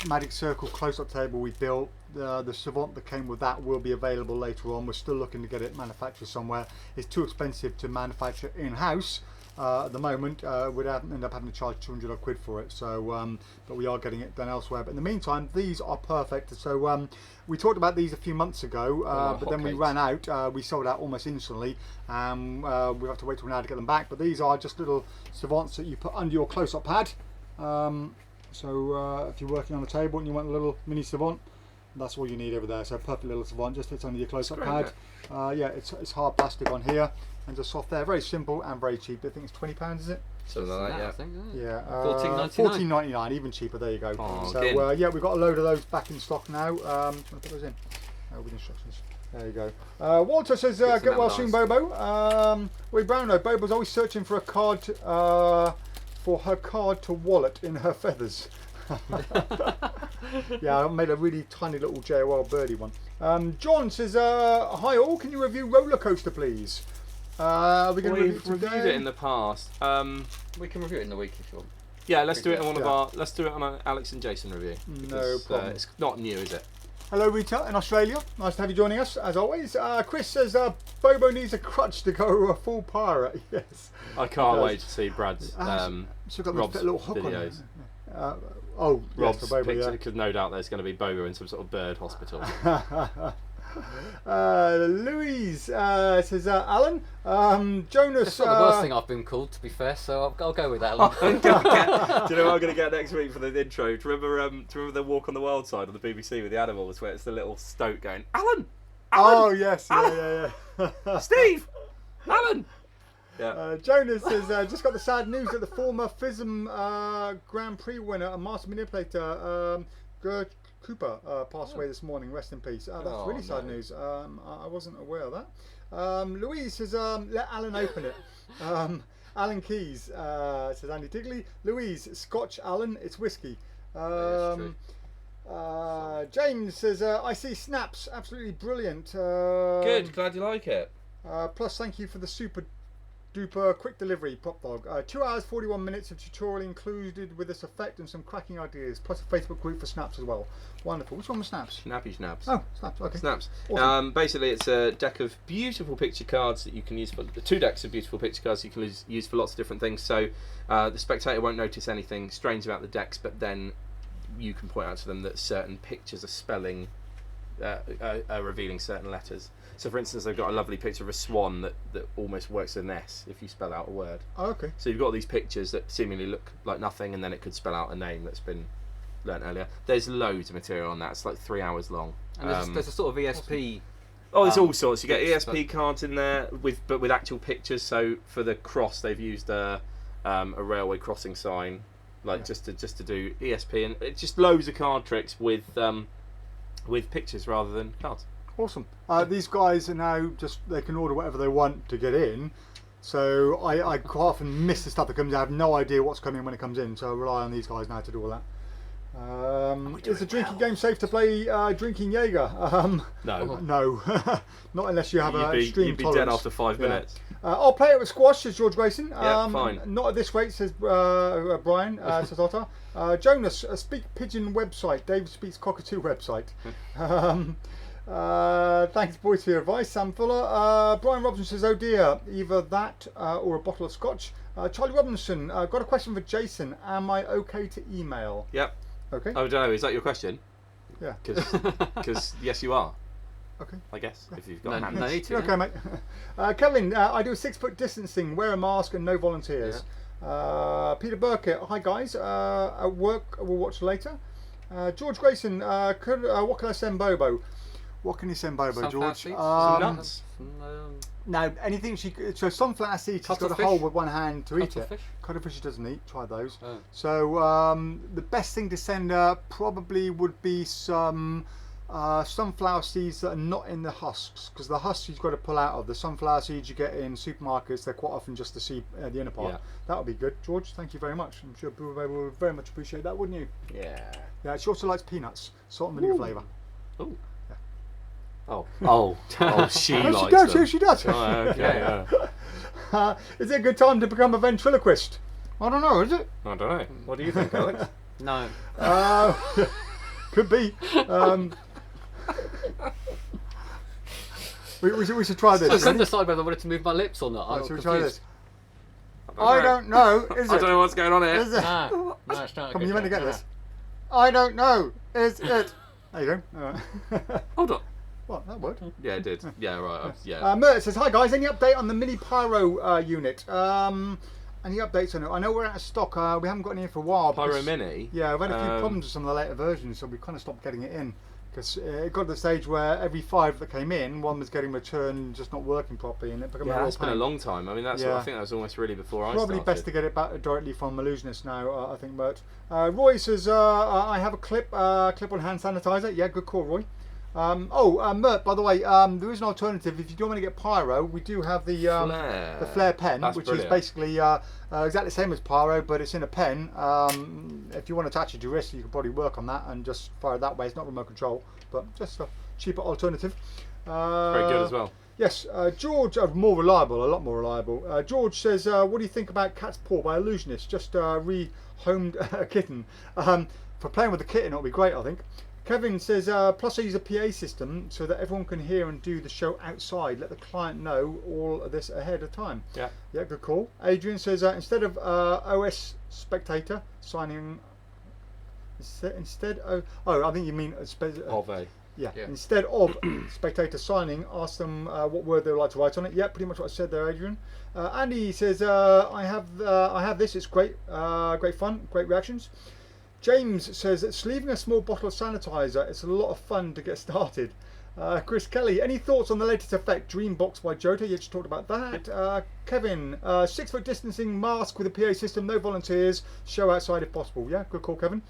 Magic Circle close-up table we built, the Savant that came with that will be available later on. We're still looking to get it manufactured somewhere. It's too expensive to manufacture in-house. At the moment, we'd end up having to charge 200 odd quid for it. So, but we are getting it done elsewhere. But in the meantime, these are perfect. So we talked about these a few months ago, but then we ran out. We sold out almost instantly, and we have to wait till now to get them back. But these are just little Savants that you put under your close-up pad. So if you're working on a table and you want a little mini Savant, that's all you need over there. So perfect little Savant, just fits under your close-up pad. Yeah, it's hard plastic on here and just soft there. Very simple and very cheap. I think it's £20, is it? Something like that, I think, isn't it? Yeah, $14.99. $14.99, even cheaper. There you go. Oh, so yeah, we've got a load of those back in stock now. Just want to put those in. With instructions. There you go. Walter says, "Get well soon, Bobo." Roy Brownlow, Bobo's always searching for a card for her card to wallet in her feathers. Yeah, I made a really tiny little JOL birdie one. John says, "Hi all, can you review Roller Coaster, please?" We've reviewed it in the past. We can review it in the week if you want. Yeah, let's do it on one of our. Let's do it on an Alex and Jason review. No problem. It's not new, is it? Hello, Rita in Australia. Nice to have you joining us as always. Chris says, "Bobo needs a crutch to go a full pirate." Yes. I can't wait to see Brad's Rob's little hook videos. On it. Rob's yes, Bobo, picture, because no doubt there's going to be Bobo in some sort of bird hospital. Louise says, "Alan, Jonas." That's not the worst thing I've been called, to be fair. So I'll go with Alan. Do you know what I'm going to get next week for the intro? Do you remember the Walk on the Wild Side on the BBC with the animals, where it's the little stoat going, "Alan, Alan, oh yes, Alan, yeah. Steve, Alan." Yeah. Jonas says, "Just got the sad news that the former FISM Grand Prix winner and master manipulator Gerd Cooper passed away this morning. Rest in peace." That's really sad news. I wasn't aware of that. Louise says, "Let Alan open it." Alan Keys says, "Andy Tigley." Louise, "Scotch, Alan, it's whiskey." James says, "I see snaps, absolutely brilliant." Good, glad you like it. Plus, thank you for the super duper quick delivery, PropDog. 2 hours 41 minutes of tutorial included with this effect and some cracking ideas, plus a Facebook group for snaps as well. Wonderful. Which one was snaps? Snappy snaps. Oh, snaps. Okay. Snaps. Awesome. Basically, it's a deck of beautiful picture cards that you can use for 2 decks of beautiful picture cards you can use for lots of different things. So the spectator won't notice anything strange about the decks, but then you can point out to them that certain pictures are spelling, are revealing certain letters. So, for instance, they've got a lovely picture of a swan that almost works as an S if you spell out a word. Oh, okay. So you've got these pictures that seemingly look like nothing, and then it could spell out a name that's been learnt earlier. There's loads of material on that. It's like 3 hours long. And there's a sort of ESP. Oh, there's all sorts. You get ESP cards in there with actual pictures. So for the cross, they've used a railway crossing sign, just to do ESP, and it's just loads of card tricks with pictures rather than cards. Awesome. These guys are now they can order whatever they want to get in. So I quite often miss the stuff that comes in. I have no idea what's coming when it comes in. So I rely on these guys now to do all that. Is the drinking game safe to play drinking Jaeger? No. No. Not unless you have a extreme You'd be tolerance. dead after 5 minutes. I'll play it with squash, says George Grayson. Yeah, fine. Not at this rate, says Brian, says Otter. Jonas, Speak Pigeon website. Dave Speaks Cockatoo website. Thanks, boys, for your advice. Sam Fuller. Brian Robinson says, "Oh dear, either that or a bottle of scotch." Charlie Robinson, got a question for Jason. Am I okay to email? Yep. Okay. I don't know. Is that your question? Yeah. Because yes, you are. Okay. I guess if you've got hands. No need to. Okay, mate. Kevin, I do a 6-foot distancing, wear a mask, and no volunteers. Yeah. Peter Burkett, hi guys. At work, we'll watch later. George Grayson, what can I send Bobo? What can you send Bobo, George? Nuts. No, anything so sunflower seeds, she's got a hole with one hand to eat it. Cuttlefish she doesn't eat, try those. Oh. So the best thing to send her probably would be some sunflower seeds that are not in the husks, because the husks you've got to pull out of. The sunflower seeds you get in supermarkets, they're quite often just the seed, the inner part. Yeah. That would be good. George, thank you very much. I'm sure Bobo would very much appreciate that, wouldn't you? Yeah. Yeah, she also likes peanuts, salt and vinegar flavour. Ooh. Oh, she no, likes she does, them. She does. Oh, okay, yeah. Is it a good time to become a ventriloquist? I don't know, is it? I don't know. What do you think, Alex? No. Could be. We should try this. I couldn't decide whether I wanted to move my lips or not. Right, should we try this? I don't know, is it? I don't know what's going on here. Is it? No, it's not. Come on, you meant to get this. I don't know, is it? There you go. All right. Hold on. What, that worked? Yeah, it did. Yeah, right. Yeah. Mert says, "Hi guys, any update on the mini pyro unit? Any updates on it? I know we're out of stock. We haven't got any in for a while. Pyro Mini? Yeah, we've had a few problems with some of the later versions, so we kind of stopped getting it in. Because it got to the stage where every 5 that came in, one was getting returned, just not working properly, and it became a real it's been a long time. I mean, I think that was almost really before I started. Probably best to get it back directly from Illusionist now, I think, Mert. Roy says, I have a clip on hand sanitizer. Yeah, good call, Roy. Mert, by the way, there is an alternative. If you don't want to get Pyro, we do have the Flare pen, which is basically exactly the same as Pyro, but it's in a pen. If you want to attach it to your wrist, you can probably work on that and just fire it that way. It's not remote control, but just a cheaper alternative. Very good as well. Yes, George, a lot more reliable. George says, what do you think about Cat's Paw by Illusionist? Just rehomed a kitten. For playing with the kitten, it'll be great, I think. Kevin says, plus I use a PA system so that everyone can hear and do the show outside. Let the client know all of this ahead of time. Yeah, good call. Adrian says, instead of OS Spectator signing, I think you mean instead of Spectator signing, ask them what word they would like to write on it. Yeah, pretty much what I said there, Adrian. Andy says, I have this. It's great, great fun, great reactions. James says, sleeving a small bottle of sanitizer, it's a lot of fun to get started. Chris Kelly, any thoughts on the latest effect, Dreambox by Jota? You just talked about that. Kevin, 6 foot distancing, mask with a PA system, no volunteers, show outside if possible. Yeah, good call, Kevin.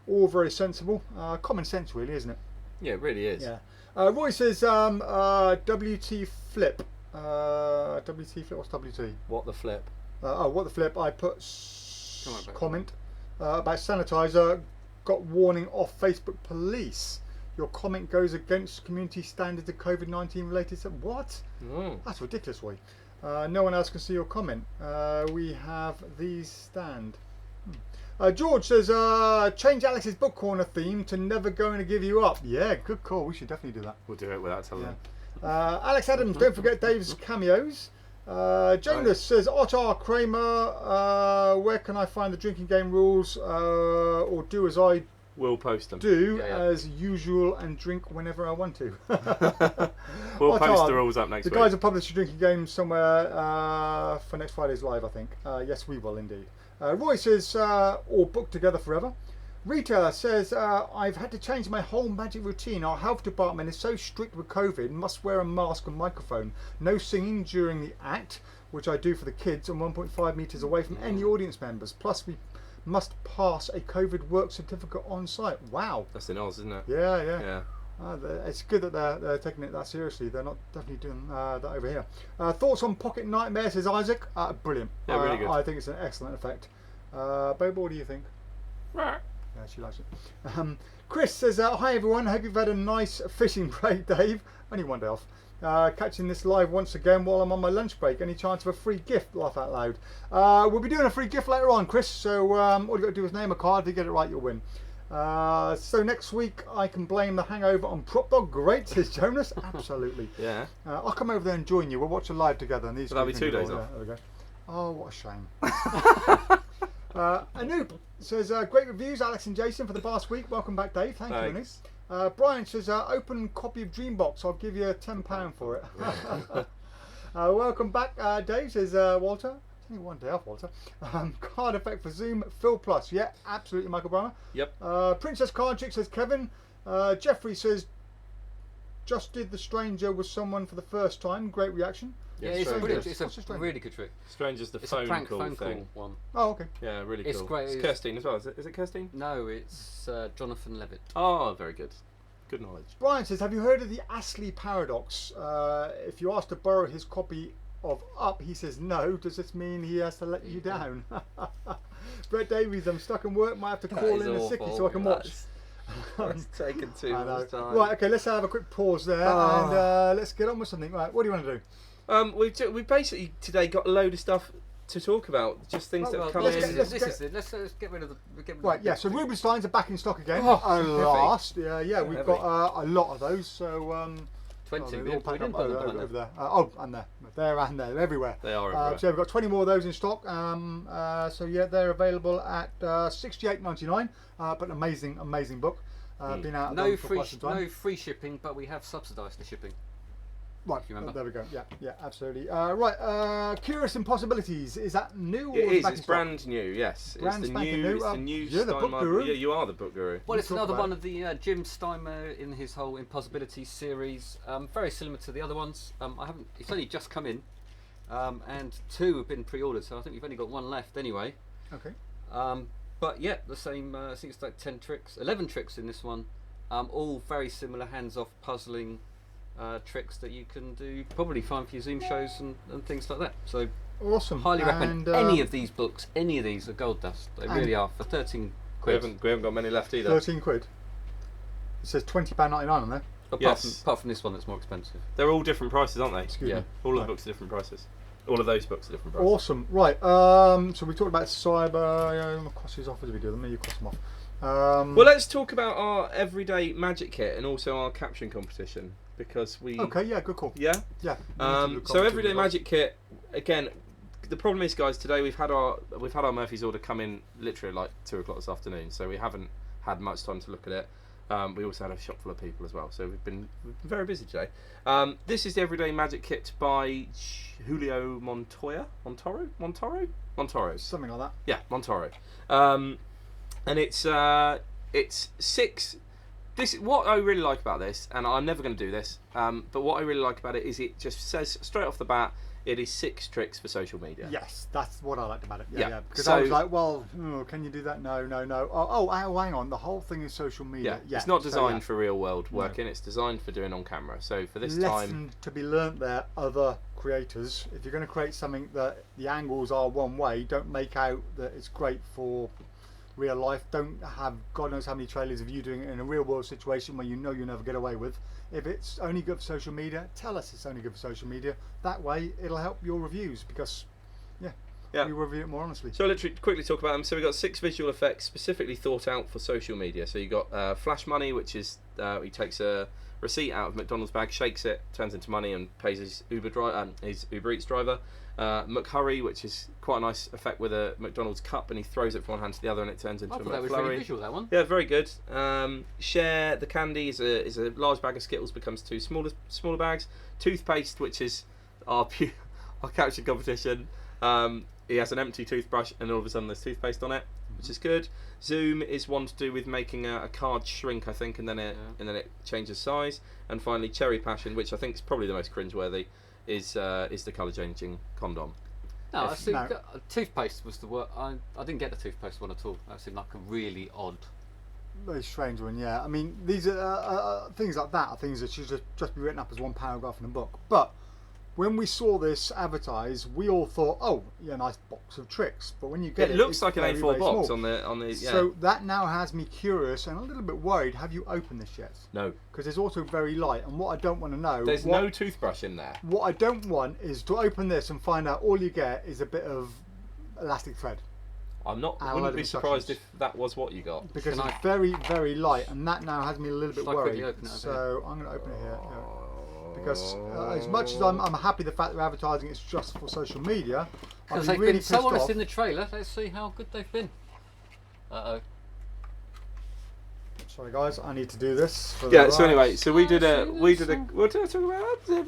All very sensible. Common sense, really, isn't it? Yeah, it really is. Yeah. Roy says, WT Flip. WT Flip, what's WT? What the flip? What the flip. I put comment. About sanitizer, got warning off Facebook police. Your comment goes against community standards of COVID-19 related stuff. What? That's ridiculous, Roy. No one else can see your comment. We have these stand. George says, change Alex's book corner theme to Never Going to Give You Up. Yeah, good call. We should definitely do that. We'll do it without telling them. Alex Adams, don't forget Dave's cameos. Jonas says, Ottar Kramer, where can I find the drinking game rules, or do as I will post them as usual and drink whenever I want to. We'll post the rules up next week. The guys will publish a drinking game somewhere for next Friday's live, I think. Yes, we will indeed. Roy says, all booked together forever. Rita says, I've had to change my whole magic routine. Our health department is so strict with COVID, must wear a mask and microphone. No singing during the act, which I do for the kids, and 1.5 metres away from any audience members. Plus, we must pass a COVID work certificate on site. Wow. That's in Oz, isn't it? Yeah. It's good that they're taking it that seriously. They're not definitely doing that over here. Thoughts on Pocket Nightmare, says Isaac. Brilliant. Yeah, really good. I think it's an excellent effect. Bobo, what do you think? Yeah, she likes it. Chris says, hi everyone, hope you've had a nice fishing break, Dave. Only one day off. Catching this live once again while I'm on my lunch break. Any chance of a free gift? Laugh out loud. We'll be doing a free gift later on, Chris, so all you've got to do is name a card. If you get it right, you'll win. So next week I can blame the hangover on PropDog. Great, says Jonas. Absolutely. Yeah. I'll come over there and join you. We'll watch a live together. And these that'll be 2 days off. There we go. Oh, what a shame. Anoop says, great reviews, Alex and Jason, for the past week. Welcome back, Dave. Thank you, Anoop. Brian says, open copy of Dreambox. I'll give you £10 for it. Welcome back, Dave, says Walter. It's only 1 day off, Walter. Card effect for Zoom, Phil Plus. Yeah, absolutely, Michael Brummer. Yep. Princess Card Chick says Kevin. Jeffrey says, just did the stranger with someone for the first time. Great reaction. Yeah, it's brilliant. It's a really good trick. Stranger's the phone call thing. One. Oh, okay. Yeah, really cool. It's great. It's Kirstine as well. Is it Kirstine? No, it's Jonathan Levitt. Oh, very good. Good knowledge. Brian says, have you heard of the Astley paradox? If you ask to borrow his copy of Up, he says no. Does this mean he has to let you down? Brett Davies, I'm stuck in work. Might have to call in a sickie so I can watch. It's taken too much time. Right, okay, let's have a quick pause there and let's get on with something. Right, what do you want to do? We basically today got a load of stuff to talk about, just things that have come in. Let's get rid of the. Right, yeah. So Rubensteins are back in stock again. At last, yeah. We've got a lot of those. So 20. Over there. And there and there, everywhere. They are everywhere. So we've got 20 more of those in stock. So yeah, they're available at $68.99. But an amazing book. Been out no free shipping, but we have subsidised the shipping. Right, if you remember. there we go. Yeah, absolutely. Right, Curious Impossibilities. Is that new? It or is. back It's in stock? brand new. Yes, Brand it's the spanking new. new. It's the new. You're the book Steinmeier- guru. Yeah, you are the book guru. Well, it's Talk another about one of the Jim Steinmeier in his whole Impossibility series. Very similar to the other ones. I haven't. It's only just come in, and 2 have been pre-ordered, so I think we've only got 1 left anyway. Okay. But yeah, the same. I think it's like 10 tricks, 11 tricks in this one. All very similar hands-off puzzling tricks that you can do. Probably fine for your Zoom shows and things like that. So Awesome. highly recommend And, any of these books. Any of these are gold dust. They really are for 13 quid. We haven't got many left either. 13 quid. It says £20.99 on there. Apart from this one that's more expensive. They're all different prices, aren't they? Excuse me. All of the Right. books are different prices. All of those books are different prices. Awesome. Right. So we talked about cyber. Cross these off as we do them. You cross them off. Well, let's talk about our everyday magic kit and also our caption competition because we. Okay. Yeah. Good call. Yeah. Yeah. So everyday magic kit again. The problem is, guys, today we've had our Murphy's order come in literally like 2 o'clock this afternoon, so we haven't had much time to look at it. We also had a shop full of people as well, so we've been very busy today. This is the everyday magic kit by Julio Montoro. Something like that. Yeah, Montoro. And it's 6. What I really like about this, and I'm never going to do this, but what I really like about it is it just says straight off the bat, it is 6 tricks for social media. Yes, that's what I liked about it. Yeah. Yeah. Because So- I was like, well, can you do that? No. Oh, hang on. The whole thing is social media. Yeah, it's not designed so, for real world working. It's designed for doing on camera. So for this lesson time, to be learnt there, other creators. If you're going to create something that the angles are one way, don't make out that it's great for real life. Don't have God knows how many trailers of you doing it in a real world situation where you know you'll never get away with. If it's only good for social media, tell us it's only good for social media. That way it'll help your reviews because we review it more honestly. So I'll literally quickly talk about them. So we've got 6 visual effects specifically thought out for social media. So you've got Flash Money, which is he takes a receipt out of McDonald's bag, shakes it, turns into money and pays his Uber Eats driver. McHurry, which is quite a nice effect with a McDonald's cup, and he throws it from one hand to the other and it turns into a that was McFlurry. really visual, that one. Yeah, very good. Share the candy is a large bag of Skittles becomes 2 smaller bags. Toothpaste, which is our caption competition. He has an empty toothbrush and all of a sudden there's toothpaste on it, which is good. Zoom is one to do with making a card shrink, I think, and then it changes size. And finally, Cherry Passion, which I think is probably the most cringeworthy, is the colour changing condom. No, I see. Toothpaste was the word. I didn't get the toothpaste one at all. That seemed like a really odd. Very strange one, yeah. I mean, these are things like that are things that should just be written up as one paragraph in a book. But when we saw this advertised, we all thought, oh, yeah, nice box of tricks. But when you get it, it looks it's like an very, A4 very box small. on the. Yeah. So that now has me curious and a little bit worried. Have you opened this yet? No. Because it's also very light. And what I don't want to know, There's no toothbrush in there. What I don't want is to open this and find out all you get is a bit of elastic thread. Wouldn't be surprised if that was what you got. Because it's very, very light, and that now has me a little bit Shall I quickly worried. open it over So I'm going to open it here. Yeah. Because as much as I'm happy the fact they're advertising it's just for social media, I'd Because be they've really been pissed so honest off. in the trailer. Let's see how good they've been. Sorry guys, I need to do this. For Yeah. the So anyway, rights. so we did a. What did I talk about?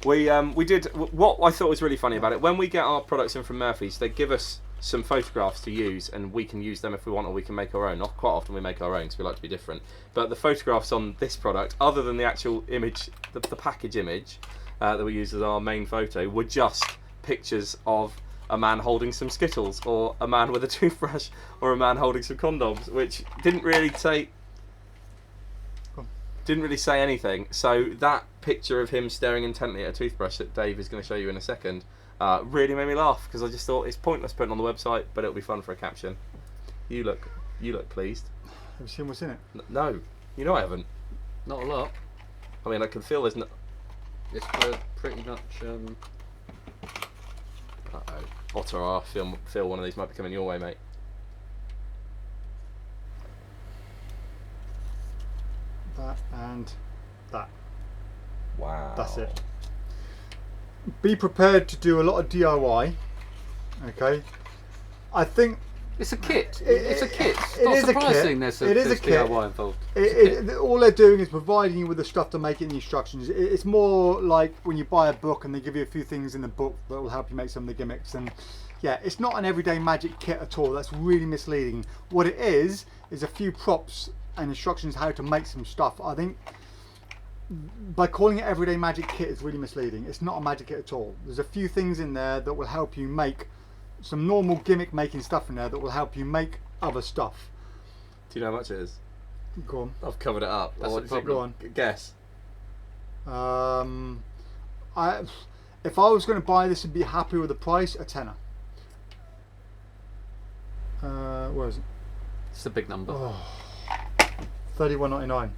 We did what I thought was really funny about it. When we get our products in from Murphy's, they give us some photographs to use, and we can use them if we want, or we can make our own. Quite often we make our own because we like to be different. But the photographs on this product, other than the actual image, the package image that we use as our main photo, were just pictures of a man holding some Skittles, or a man with a toothbrush, or a man holding some condoms, which didn't really say anything. So that picture of him staring intently at a toothbrush that Dave is going to show you in a second really made me laugh, because I just thought it's pointless putting on the website, but it'll be fun for a caption. You look pleased. Have you seen what's in it? No, you know I haven't. Not a lot. I mean, I can feel there's no. It's pretty much. Otter, I feel one of these might be coming your way, mate. That and that. Wow. That's it. Be prepared to do a lot of DIY. Okay. I think It's a kit. It's a kit. It's it not is a surprising kit. there's DIY involved. All they're doing is providing you with the stuff to make it in the instructions. It's more like when you buy a book and they give you a few things in the book that will help you make some of the gimmicks. And yeah, it's not an everyday magic kit at all. That's really misleading. What it is a few props and instructions how to make some stuff. I think by calling it everyday magic kit is really misleading. It's not a magic kit at all. There's a few things in there that will help you make some normal gimmick making stuff in there that will help you make other stuff. Do you know how much it is? Go on. I've covered it up. That's What a is it? Go on. Guess. If I was going to buy this and be happy with the price, a tenner. Where is it? It's a big number. Oh, $31.99.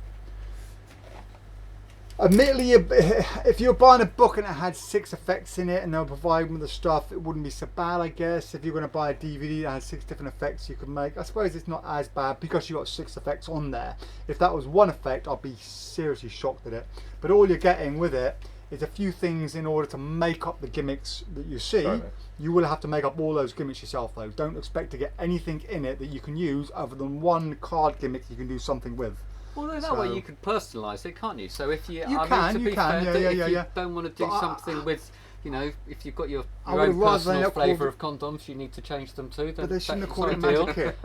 Admittedly, if you're buying a book and it had 6 effects in it and they'll provide with the stuff, it wouldn't be so bad, I guess. If you're going to buy a DVD that has 6 different effects you could make, I suppose it's not as bad because you got 6 effects on there. If that was one effect, I'd be seriously shocked at it. But all you're getting with it is a few things in order to make up the gimmicks that you see. Sorry, you will have to make up all those gimmicks yourself, though. Don't expect to get anything in it that you can use other than one card gimmick you can do something with. Well, that way you can personalise it, can't you? So if you don't want to do something with, you know, if you've got your own personal flavour of condoms, you need to change them too. But they shouldn't have called it a magic kit.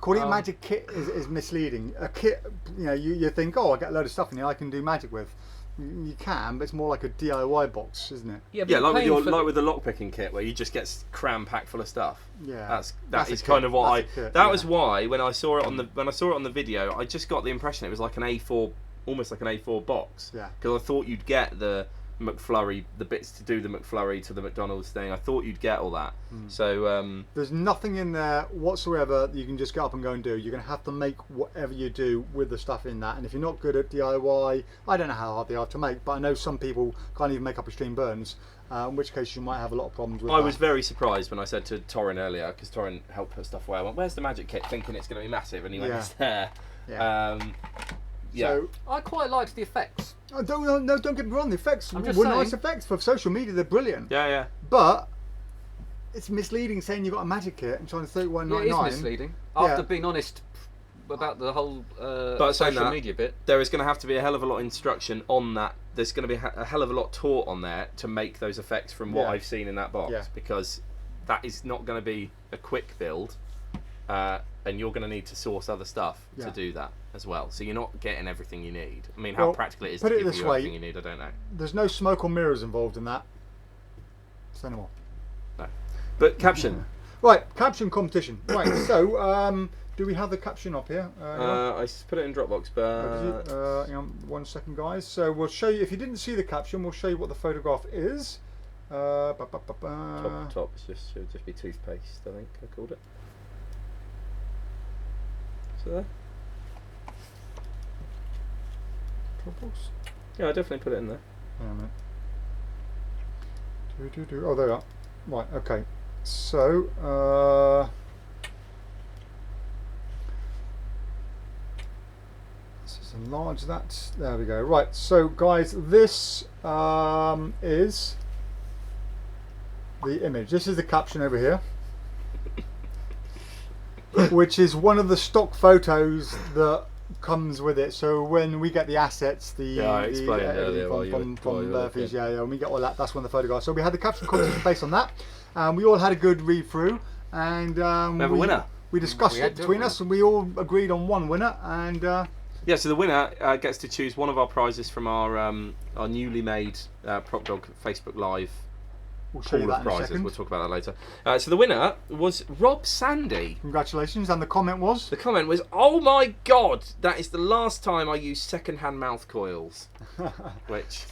Calling it magic kit is misleading. A kit, you know, you think, oh, I get a load of stuff in here I can do magic with. You can, but it's more like a DIY box, isn't it? Yeah, like with the lockpicking kit, where you just get cram packed full of stuff. Yeah, that is kind of what was why when I saw it on the video, I just got the impression it was like an A4, almost like an A4 box. Yeah. Because I thought you'd get the McFlurry, the bits to do the McFlurry to the McDonald's thing. I thought you'd get all that. So there's nothing in there whatsoever that you can just get up and go and do. You're going to have to make whatever you do with the stuff in that. And if you're not good at DIY, I don't know how hard they are to make, but I know some people can't even make up extreme burns. In which case you might have a lot of problems with that. I was very surprised when I said to Torrin earlier, because Torrin helped put stuff away. I went, "Where's the magic kit?" Thinking it's going to be massive, and he went, "It's there." Yeah. So I quite liked the effects. Don't get me wrong. The effects were nice effects for social media. They're brilliant. Yeah. But it's misleading saying you got a magic kit and trying to $31.99. Yeah, it is misleading. After being honest about the whole social media bit, there is going to have to be a hell of a lot of instruction on that. There's going to be a hell of a lot taught on there to make those effects from what I've seen in that box, because that is not going to be a quick build, and you're going to need to source other stuff to do that as well. So you're not getting everything you need. I mean, how practical it is to give you everything you need, I don't know. There's no smoke or mirrors involved in that. Say no more. No. But Caption. Right, Caption competition. Right, so do we have the Caption up here? I put it in Dropbox, but hang on 1 second, guys. So we'll show you. If you didn't see the Caption, we'll show you what the photograph is. Top should just be toothpaste, I think I called it. So there. Dropbox. Yeah, I definitely put it in there. Hang on a minute. Oh, there we are. Right. Okay. So. Enlarge that. There we go. Right, so guys, this is the image. This is the Caption over here, which is one of the stock photos that comes with it. So when we get the assets, I explained earlier from Murphy's, when we get all that, that's one of the photographs. So we had the Caption competition based on that. We all had a good read through, and we have a winner. We discussed it between us, and we all agreed on one winner, and. Yeah, so the winner gets to choose one of our prizes from our newly made PropDog Facebook Live pool of prizes. We'll talk about that later. So the winner was Rob Sandy. Congratulations, and the comment was? The comment was, "Oh my God, that is the last time I used second-hand mouth coils," which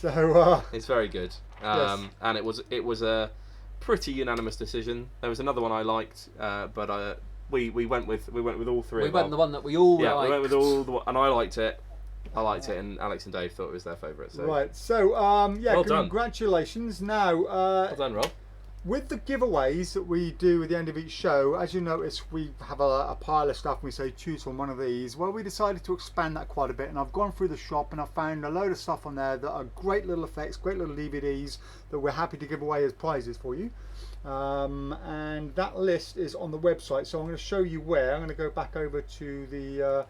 is very good. And it was a pretty unanimous decision. There was another one I liked, but. We went with all three. We went the one that we all liked. Yeah, we went with all and I liked it. And Alex and Dave thought it was their favourite. So. Right, so well congratulations. Now, well done, Rob. with the giveaways that we do at the end of each show, as you notice, we have a pile of stuff and we say choose from one of these. Well, we decided to expand that quite a bit, and I've gone through the shop and I've found a load of stuff on there that are great little effects, great little DVDs that we're happy to give away as prizes for you. And that list is on the website, so I'm going to show you where. I'm going to go back over to the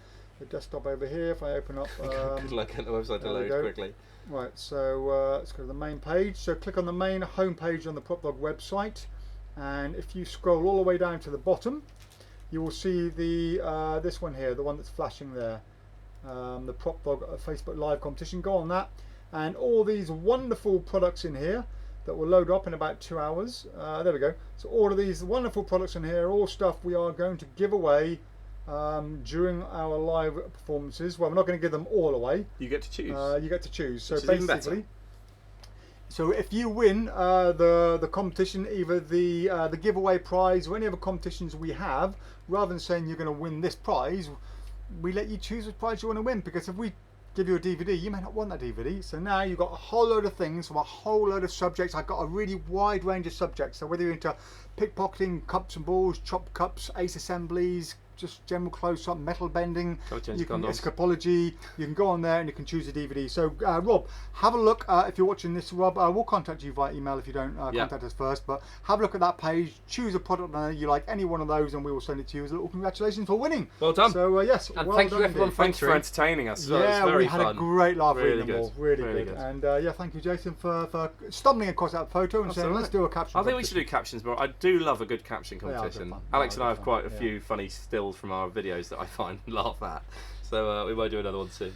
desktop over here. If I open up, good luck at the website to load quickly. Right, so let's go to the main page. So click on the main home page on the PropDog website, and if you scroll all the way down to the bottom, you will see the this one here, the one that's flashing there, the PropDog Facebook Live competition. Go on that, and all these wonderful products in here that will load up in about 2 hours. There we go. So all of these wonderful products in here are all stuff we are going to give away during our live performances. Well, we're not going to give them all away. You get to choose. You get to choose. So which is even better. basically, so if you win the competition, either the giveaway prize or any other competitions we have, rather than saying you're going to win this prize, we let you choose which prize you want to win. Because if we give you a DVD, you may not want that DVD. So now you've got a whole load of things from a whole load of subjects. I've got a really wide range of subjects. So whether you're into pickpocketing, cups and balls, chopped cups, ace assemblies, just general close-up, metal bending, you can escapology, you can go on there and you can choose a DVD. So Rob, have a look. If you're watching this, Rob, we'll contact you via email if you don't contact us first, but have a look at that page, choose a product you like, any one of those, and we will send it to you as a little congratulations for winning. Well done. So yes, and well thank done you everyone for entertaining us. Yeah, very we had fun. a great laugh Really reading them all. good. Really good. And yeah, thank you, Jason, for stumbling across that photo and saying, let's do a caption. I think we should do captions more. I do love a good caption competition. Alex and I have quite a few funny stills from our videos that I find and laugh at. So we might do another one soon.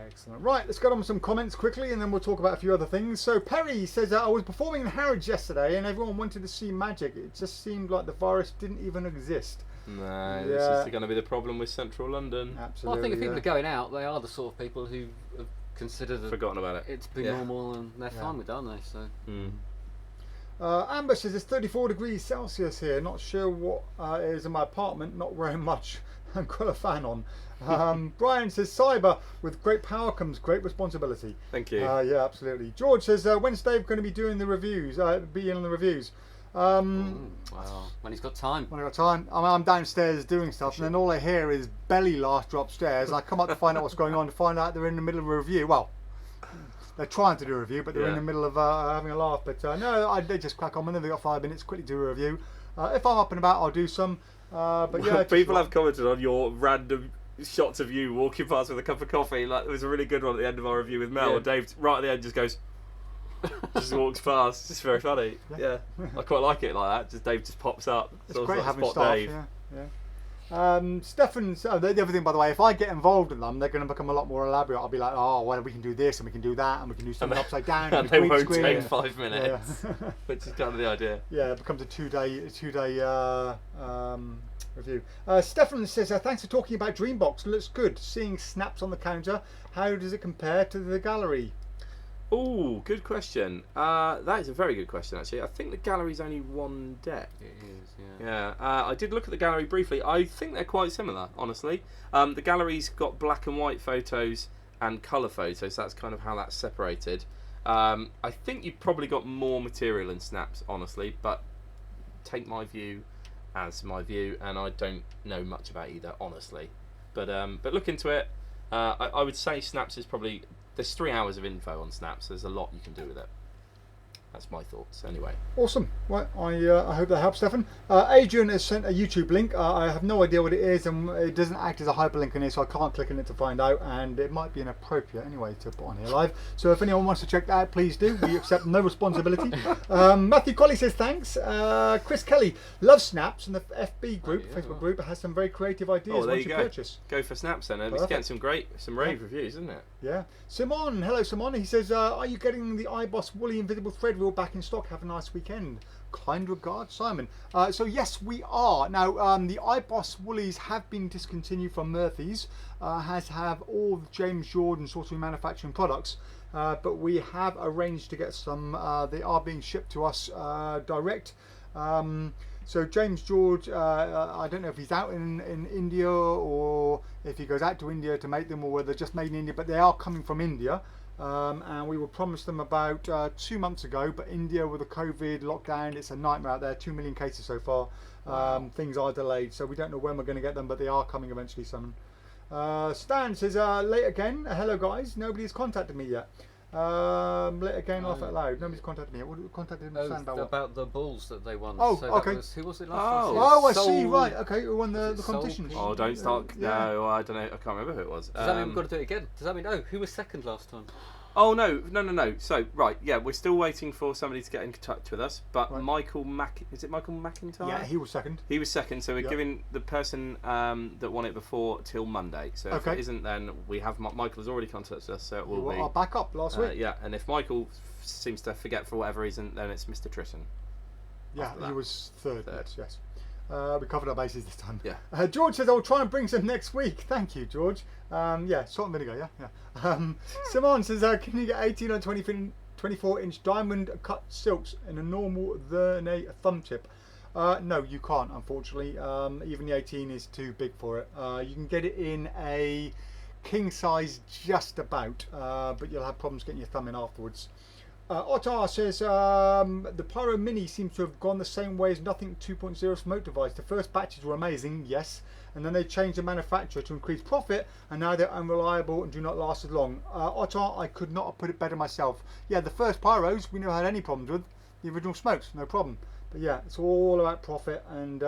Excellent. Right, let's get on with some comments quickly and then we'll talk about a few other things. So Perry says, I was performing in Harrods yesterday and everyone wanted to see magic. It just seemed like the virus didn't even exist. No, this is going to be the problem with central London. Absolutely. Well, I think if people are going out, they are the sort of people who have considered forgotten about it. It's been normal and they're fine with it, aren't they? So. Amber says it's 34 degrees Celsius here. Not sure what it is in my apartment. Not very much. I've got a fan on. Brian says cyber, with great power comes great responsibility. Thank you. Yeah, absolutely. George says when's Dave going to be doing the reviews? Be in on the reviews. Well, when he's got time. When I've got time. I'm downstairs doing stuff, and then all I hear is belly laughter upstairs. I come up to find out what's going on, to find out they're in the middle of a review. Well, they're trying to do a review, but they're in the middle of having a laugh. But no, they just crack on. Whenever they've got 5 minutes, quickly do a review. If I'm up and about, I'll do some. But yeah, people have commented on your random shots of you walking past with a cup of coffee. Like there was a really good one at the end of our review with Mel, and Dave right at the end just goes, just walks past. It's just very funny. Yeah, I quite like it like that. Just Dave just pops up. It's great having staff. Stefan's the other thing, by the way, if I get involved in them, they're going to become a lot more elaborate. I'll be like, oh, well, we can do this and we can do that and we can do something upside down. And they won't take 5 minutes, which is kind of the idea. Yeah, it becomes a two-day review. Stefan says, thanks for talking about Dreambox. Looks good. Seeing snaps on the counter. How does it compare to the gallery? Oh, good question. That is a very good question, actually. I think the gallery's only one deck. It is, yeah. I did look at the gallery briefly. I think they're quite similar, honestly. The gallery's got black and white photos and colour photos. So that's kind of how that's separated. I think you've probably got more material in snaps, honestly, but take my view as my view, and I don't know much about either, honestly. But look into it. I would say snaps is probably... There's 3 hours of info on snaps. There's a lot you can do with it. That's my thoughts, anyway. Awesome. Right, I hope that helps, Stefan. Adrian has sent a YouTube link. I have no idea what it is, and it doesn't act as a hyperlink in here, so I can't click on it to find out, and it might be inappropriate anyway to put on here live. So if anyone wants to check that out, please do. We accept no responsibility. Matthew Colley says thanks. Chris Kelly loves snaps, and the FB group, Facebook group, has some very creative ideas once you purchase. Go for snaps then. It's getting some rave reviews, isn't it? Yeah. Simon, hello Simon. He says, are you getting the iBoss Woolly Invisible Thread reel back in stock? Have a nice weekend. Kind regards, Simon. So yes, we are. Now, the iBoss Woolies have been discontinued from Murphy's. Has have all the James Jordan Sorcery Manufacturing products. But we have arranged to get some. They are being shipped to us direct. So James George, I don't know if he's out in India or if he goes out to India to make them, or whether they're just made in India, but they are coming from India. and we were promised them about 2 months ago, but India with the COVID lockdown, it's a nightmare out there. 2 million cases so far. Things are delayed, so we don't know when we're going to get them, but they are coming eventually, Simon. Stan says, late again. Hello guys, nobody's contacted me yet. Late again, laugh out loud. Nobody's contacted me yet. What contacted him? Stan about the balls that they won. Oh, so okay. Who was it last time? Oh, I see. Right. Okay. Who won the competition? Oh, don't start. No, I don't know. I can't remember who it was. Does that mean we've got to do it again? Does that mean who was second last time? Oh no. So right, yeah, we're still waiting for somebody to get in touch with us. But right. Is it Michael McIntyre? Yeah, he was second. He was second. So we're giving the person that won it before till Monday. So if it isn't, then we have Michael has already contacted us. So it will be our backup last week. Yeah, and if Michael seems to forget for whatever reason, then it's Mr. Tristan. Yeah, he was third. Yes. We covered our bases this time. Yeah. George says, I'll try and bring some next week. Thank you, George. Yeah, salt and vinegar, yeah. Simon says, can you get 18 or 24-inch diamond cut silks in a normal Vernay thumb tip? No, you can't, unfortunately. Even the 18 is too big for it. You can get it in a king size just about, but you'll have problems getting your thumb in afterwards. Ottar says the Pyro Mini seems to have gone the same way as Nothing 2.0 smoke device. The first batches were amazing, yes, and then they changed the manufacturer to increase profit, and now they're unreliable and do not last as long. Ottar, I could not have put it better myself. Yeah, the first Pyros we never had any problems with. The original smokes, no problem. But yeah, it's all about profit, and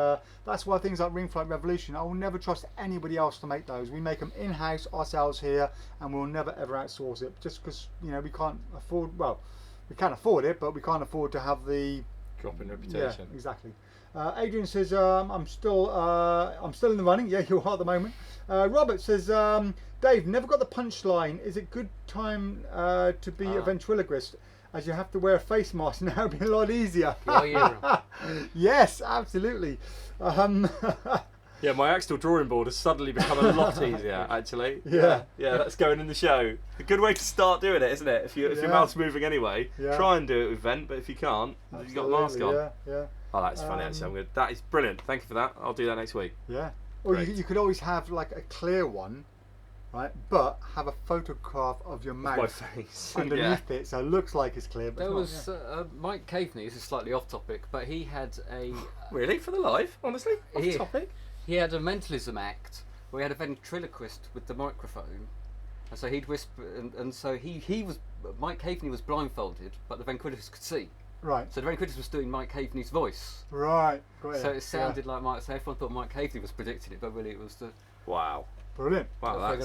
that's why things like Ring Flight Revolution, I will never trust anybody else to make those. We make them in-house ourselves here, and we'll never ever outsource it, just because we can't afford. Well, we can afford it, but we can't afford to have the drop in reputation. Yeah, exactly. Adrian says, I'm still in the running. Yeah, you are at the moment. Robert says, Dave, never got the punchline. Is it good time to be a ventriloquist, as you have to wear a face mask now? It'd be a lot easier. Yes, absolutely. Yeah, my Axel drawing board has suddenly become a lot easier, actually. Yeah, that's going in the show. A good way to start doing it, isn't it? If your mouth's moving anyway, try and do it with vent, but if you can't, you've got a mask on. Yeah. Oh, that's funny, actually. That is brilliant. Thank you for that. I'll do that next week. Yeah. Or you could always have like a clear one, right? But have a photograph of your mouth my face underneath it, so it looks like it's clear. But there was Mike Caveney. This is slightly off topic, but he had a really for the live, honestly, off topic. He had a mentalism act where he had a ventriloquist with the microphone, and so he'd whisper, and so he was Mike Caveney was blindfolded, but the ventriloquist could see. Right. So the ventriloquist was doing Mike Caveney's voice. Right. So it sounded like Mike. So everyone thought Mike Caveney was predicting it, but really it was the. Wow. Brilliant. Wow,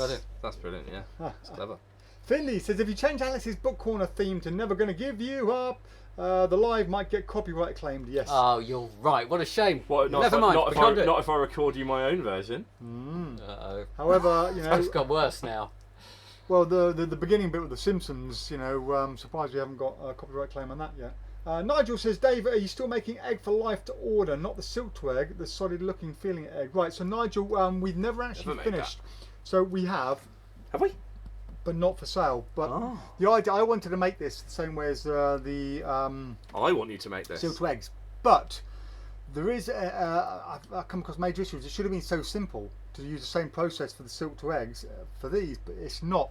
that's brilliant. Yeah. That's clever. Finley says, if you change Alex's book corner theme to "Never Gonna Give You Up," the live might get copyright claimed. Yes. Oh, you're right. What a shame. Never mind. Not if I record you my own version. Uh-oh. However, it's got worse now. Well, the beginning bit with the Simpsons, surprised we haven't got a copyright claim on that yet. Nigel says, Dave, are you still making egg for life to order, not the silk to egg, the solid looking feeling egg? Right, so Nigel, we've never actually finished. So we have. Have we? But not for sale. But the idea, I wanted to make this the same way as I want you to make this. Silk to eggs. But there is, I've come across major issues. It should have been so simple to use the same process for the silk to eggs for these, but it's not.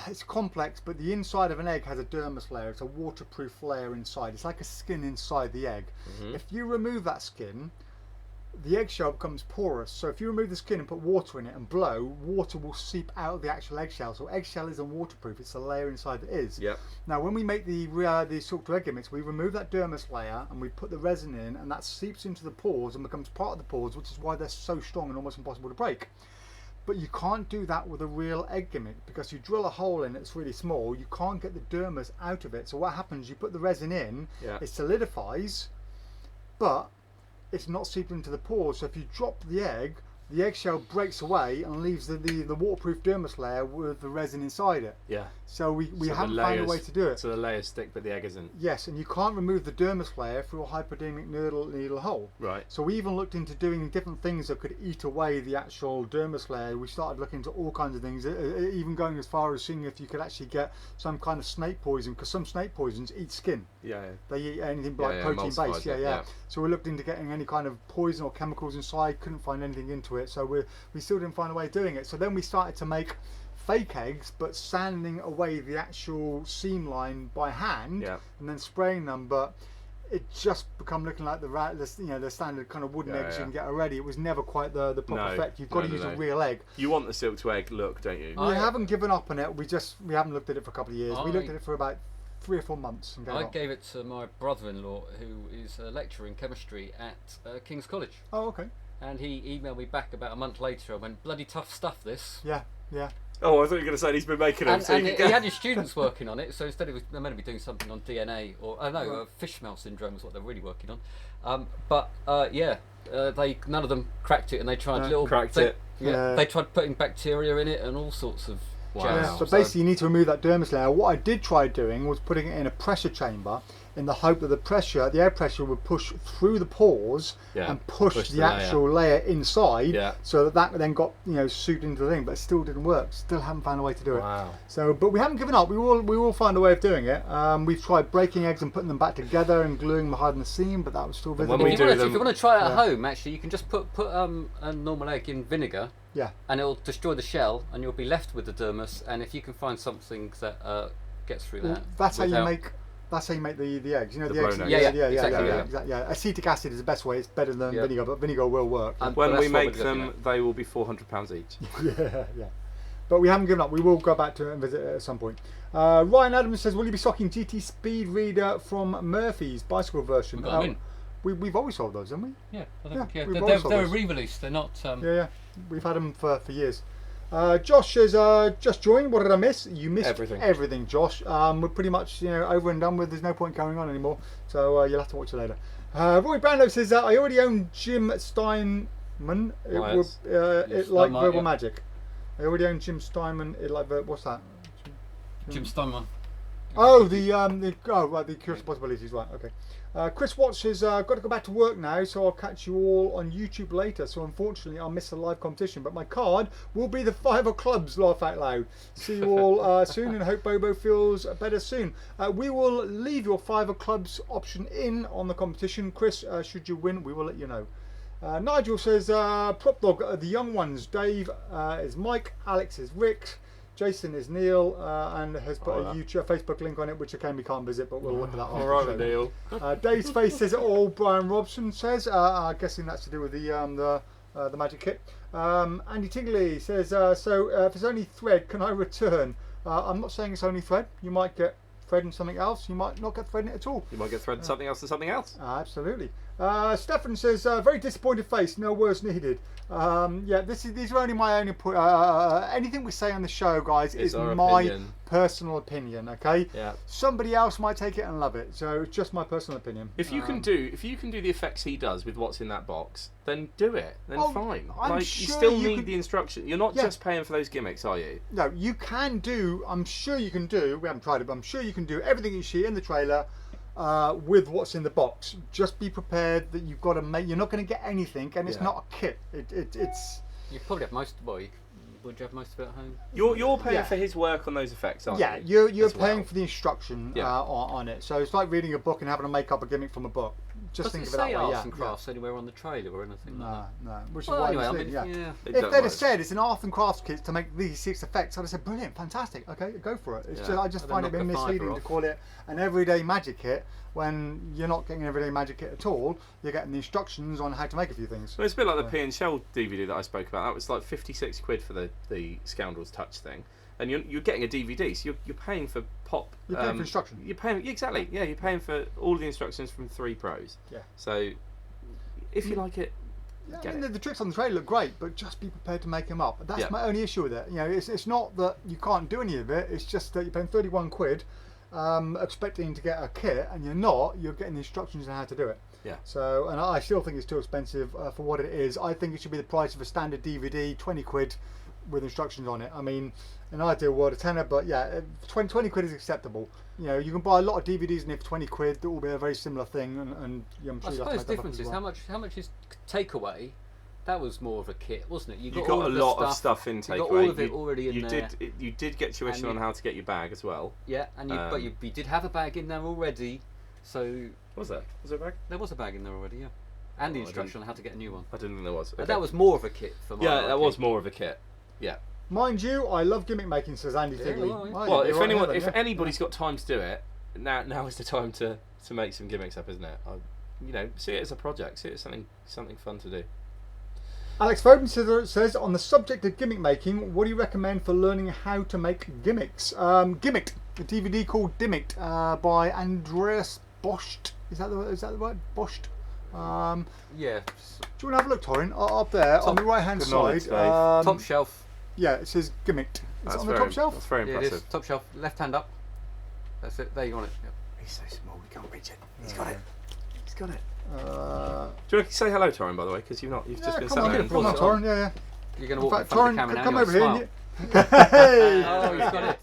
It's complex, but the inside of an egg has a dermis layer. It's a waterproof layer inside. It's like a skin inside the egg. If you remove that skin, the eggshell becomes porous. So if you remove the skin and put water in it and blow, water will seep out of the actual eggshell. So eggshell isn't waterproof. It's the layer inside that is. Yep. Now when we make the silk to egg gimmicks, we remove that dermis layer and we put the resin in, and that seeps into the pores and becomes part of the pores, which is why they're so strong and almost impossible to break. But you can't do that with a real egg gimmick, because you drill a hole in it's really small, you can't get the dermis out of it. So what happens, you put the resin in, it solidifies, but it's not seeping into the pores. So if you drop the eggshell breaks away and leaves the waterproof dermis layer with the resin inside it. Yeah. So we haven't found a way to do it. So the layers stick, but the egg isn't. Yes, and you can't remove the dermis layer through a hypodermic needle hole. Right. So we even looked into doing different things that could eat away the actual dermis layer. We started looking into all kinds of things, even going as far as seeing if you could actually get some kind of snake poison, because some snake poisons eat skin. Yeah. They eat anything like protein based. Yeah. So we looked into getting any kind of poison or chemicals inside. Couldn't find anything into it. So we still didn't find a way of doing it. So then we started to make fake eggs, but sanding away the actual seam line by hand, and then spraying them. But it just become looking like the standard kind of wooden eggs you can get already. It was never quite the proper effect. You've got to use a real egg. You want the silk to egg look, don't you? We haven't given up on it. We haven't looked at it for a couple of years. We looked at it for about 3 or 4 months. And I gave it to my brother-in-law, who is a lecturer in chemistry at King's College. Oh, okay. And he emailed me back about a month later. I went, bloody tough stuff, this. Yeah. Oh, I thought you were going to say he's been making them. And he had his students working on it, so instead they're meant to be doing something on DNA, or fish smell syndrome is what they're really working on. None of them cracked it, and they tried they tried putting bacteria in it and all sorts of jazz. Yeah, but basically you need to remove that dermis layer. What I did try doing was putting it in a pressure chamber, in the hope that the air pressure would push through the pores and push the actual layer inside, so that then got suited into the thing. But it still didn't work. Still haven't found a way to do it. So, but we haven't given up. We will find a way of doing it. We've tried breaking eggs and putting them back together and gluing them hard in the seam, but that was still visible. If you want to try it at home, actually, you can just put a normal egg in vinegar. Yeah. And it'll destroy the shell, and you'll be left with the dermis. And if you can find something that gets through that, that's how you make. That's how you make the eggs. The eggs. Exactly. Acetic acid is the best way. It's better than vinegar, but vinegar will work. When we make them, they will be £400 each. Yeah. But we haven't given up. We will go back to it and visit it at some point. Ryan Adams says, will you be stocking GT Speed Reader from Murphy's bicycle version? We've always sold those, haven't we? Yeah, I think they're a re-release. They're not. Yeah. We've had them for years. Josh has just joined. What did I miss? You missed everything, Josh. We're pretty much over and done with. There's no point going on anymore. So you'll have to watch it later. Roy Brando says, I already own Jim Steinman. It like Verbal Magic. I already own Jim Steinman. It like what's that? Jim Steinman. Oh, the Curious Possibilities. Right. Okay. Chris Watts has got to go back to work now, so I'll catch you all on YouTube later. So unfortunately, I'll miss the live competition, but my card will be the 5 of clubs. Laugh out loud. See you all soon, and hope Bobo feels better soon. We will leave your 5 of clubs option in on the competition. Chris, should you win, we will let you know. Nigel says, PropDog, the young ones. Dave is Mike. Alex is Rick. Jason is Neil, and has put a Facebook link on it, which again we can't visit, but we'll look at that. All right, Neil. Dave's face says it all. Brian Robson says, I'm guessing that's to do with the magic kit. Andy Tingley says, so if it's only thread, can I return? I'm not saying it's only thread. You might get thread and something else. You might not get thread in it at all. You might get thread and something else and something else. Absolutely. Stefan says, very disappointed face. No words needed. These are only my own input. Anything we say on the show, guys, is my personal opinion. Okay. Yeah. Somebody else might take it and love it, so it's just my personal opinion. If you can do the effects he does with what's in that box, then do it. Then fine. You still need the instruction. You're not just paying for those gimmicks, are you? No, you can do. I'm sure you can do. We haven't tried it, but I'm sure you can do everything you see in the trailer. With what's in the box, just be prepared that you've got to make. You're not going to get anything, and it's not a kit. It's. You probably have most. Would you have most of it at home? You're paying for his work on those effects, aren't you? You're paying for the instruction on it. So it's like reading a book and having to make up a gimmick from a book. Just think of it that way. Arts and crafts anywhere on the trailer or anything like that? No. Which is why if they'd have said it's an art and crafts kit to make these 6 effects, I'd have said brilliant, fantastic. Okay, go for it. It's just, I just find it a bit misleading to call it an everyday magic kit when you're not getting an everyday magic kit at all. You're getting the instructions on how to make a few things. Well, it's a bit like the P and Shell DVD that I spoke about. That was like 56 quid for the Scoundrels Touch thing. And you're getting a DVD, so you're paying for pop. You're paying for instruction. You're paying you're paying for all the instructions from 3 Pros. Yeah. So if you like it, the tricks on the trailer look great, but just be prepared to make them up. That's my only issue with it. It's not that you can't do any of it. It's just that you're paying 31 quid, expecting to get a kit, and you're not. You're getting the instructions on how to do it. Yeah. So, and I still think it's too expensive for what it is. I think it should be the price of a standard DVD, 20 quid. With instructions on it. I mean, in an ideal world, a tenner, but 20 quid is acceptable. You can buy a lot of DVDs in it for 20 quid that will be a very similar thing, and I'm sure I suppose the difference is how much is takeaway. That was more of a kit, wasn't it? You got a lot of stuff in takeaway. You got all of it already in there. You did get tuition on how to get your bag as well. Yeah, and but you did have a bag in there already. So was there a bag? There was a bag in there already, yeah, and the instruction on how to get a new one. I didn't think there was. Okay. But that was more of a kit for my that was more of a kit. Yeah. Mind you, I love gimmick making, says Andy Tigley. Well, if anybody's got time to do it, now is the time to make some gimmicks up, isn't it? See it as a project, see it as something fun to do. Alex Foden says, on the subject of gimmick making, what do you recommend for learning how to make gimmicks? Gimmick, a DVD called Gimmick by Andreas Boscht. Is that the word? Boscht? Yeah. Do you want to have a look, Torin? Up there on the right hand side. Top shelf. Yeah, it says Gimmick. Is it on the top shelf? That's very impressive. It is. Top shelf, left hand up. That's it. There you want it. Yep. He's so small, we can't reach it. He's got it. He's got it. Do you want to say hello, Torin, by the way? Because you've just been sat there. Come on, Torin. Yeah. You're going to walk in front of the camera now. Come over here. Hey! Oh, he's got it.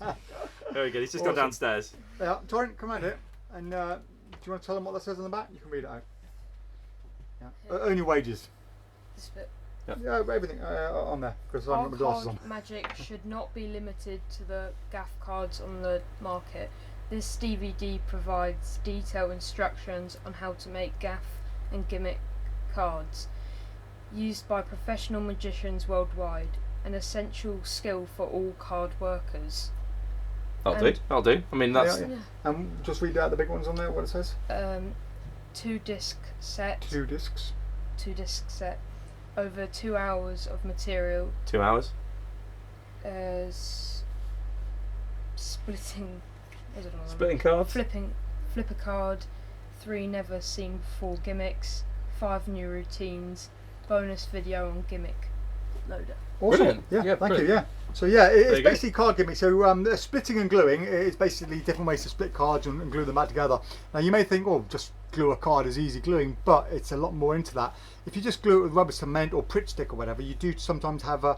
Very good. He's just gone downstairs. Yeah, Torin, come out here. And do you want to tell them what that says on the back? You can read it out. Yeah. Earn your wages. This bit. Yeah, everything on there. Because I've got my glasses on. Magic should not be limited to the gaff cards on the market. This DVD provides detailed instructions on how to make gaff and gimmick cards used by professional magicians worldwide, an essential skill for all card workers. I'll do. I mean, that's... And just read out the big ones on there, what it says. 2-disc set. 2 discs. 2-disc set. Over 2 hours of material. 2 hours? Splitting... I don't know. Splitting cards? Flip a card. 3 never seen before gimmicks. 5 new routines. Bonus video on gimmick loader. Awesome. Brilliant. Yeah, thank you. Yeah. So it's basically card gimmick. So splitting and gluing is basically different ways to split cards and glue them back together. Now you may think, oh, just glue a card is easy gluing, but it's a lot more into that. If you just glue it with rubber cement or Pritt stick or whatever, you do sometimes have a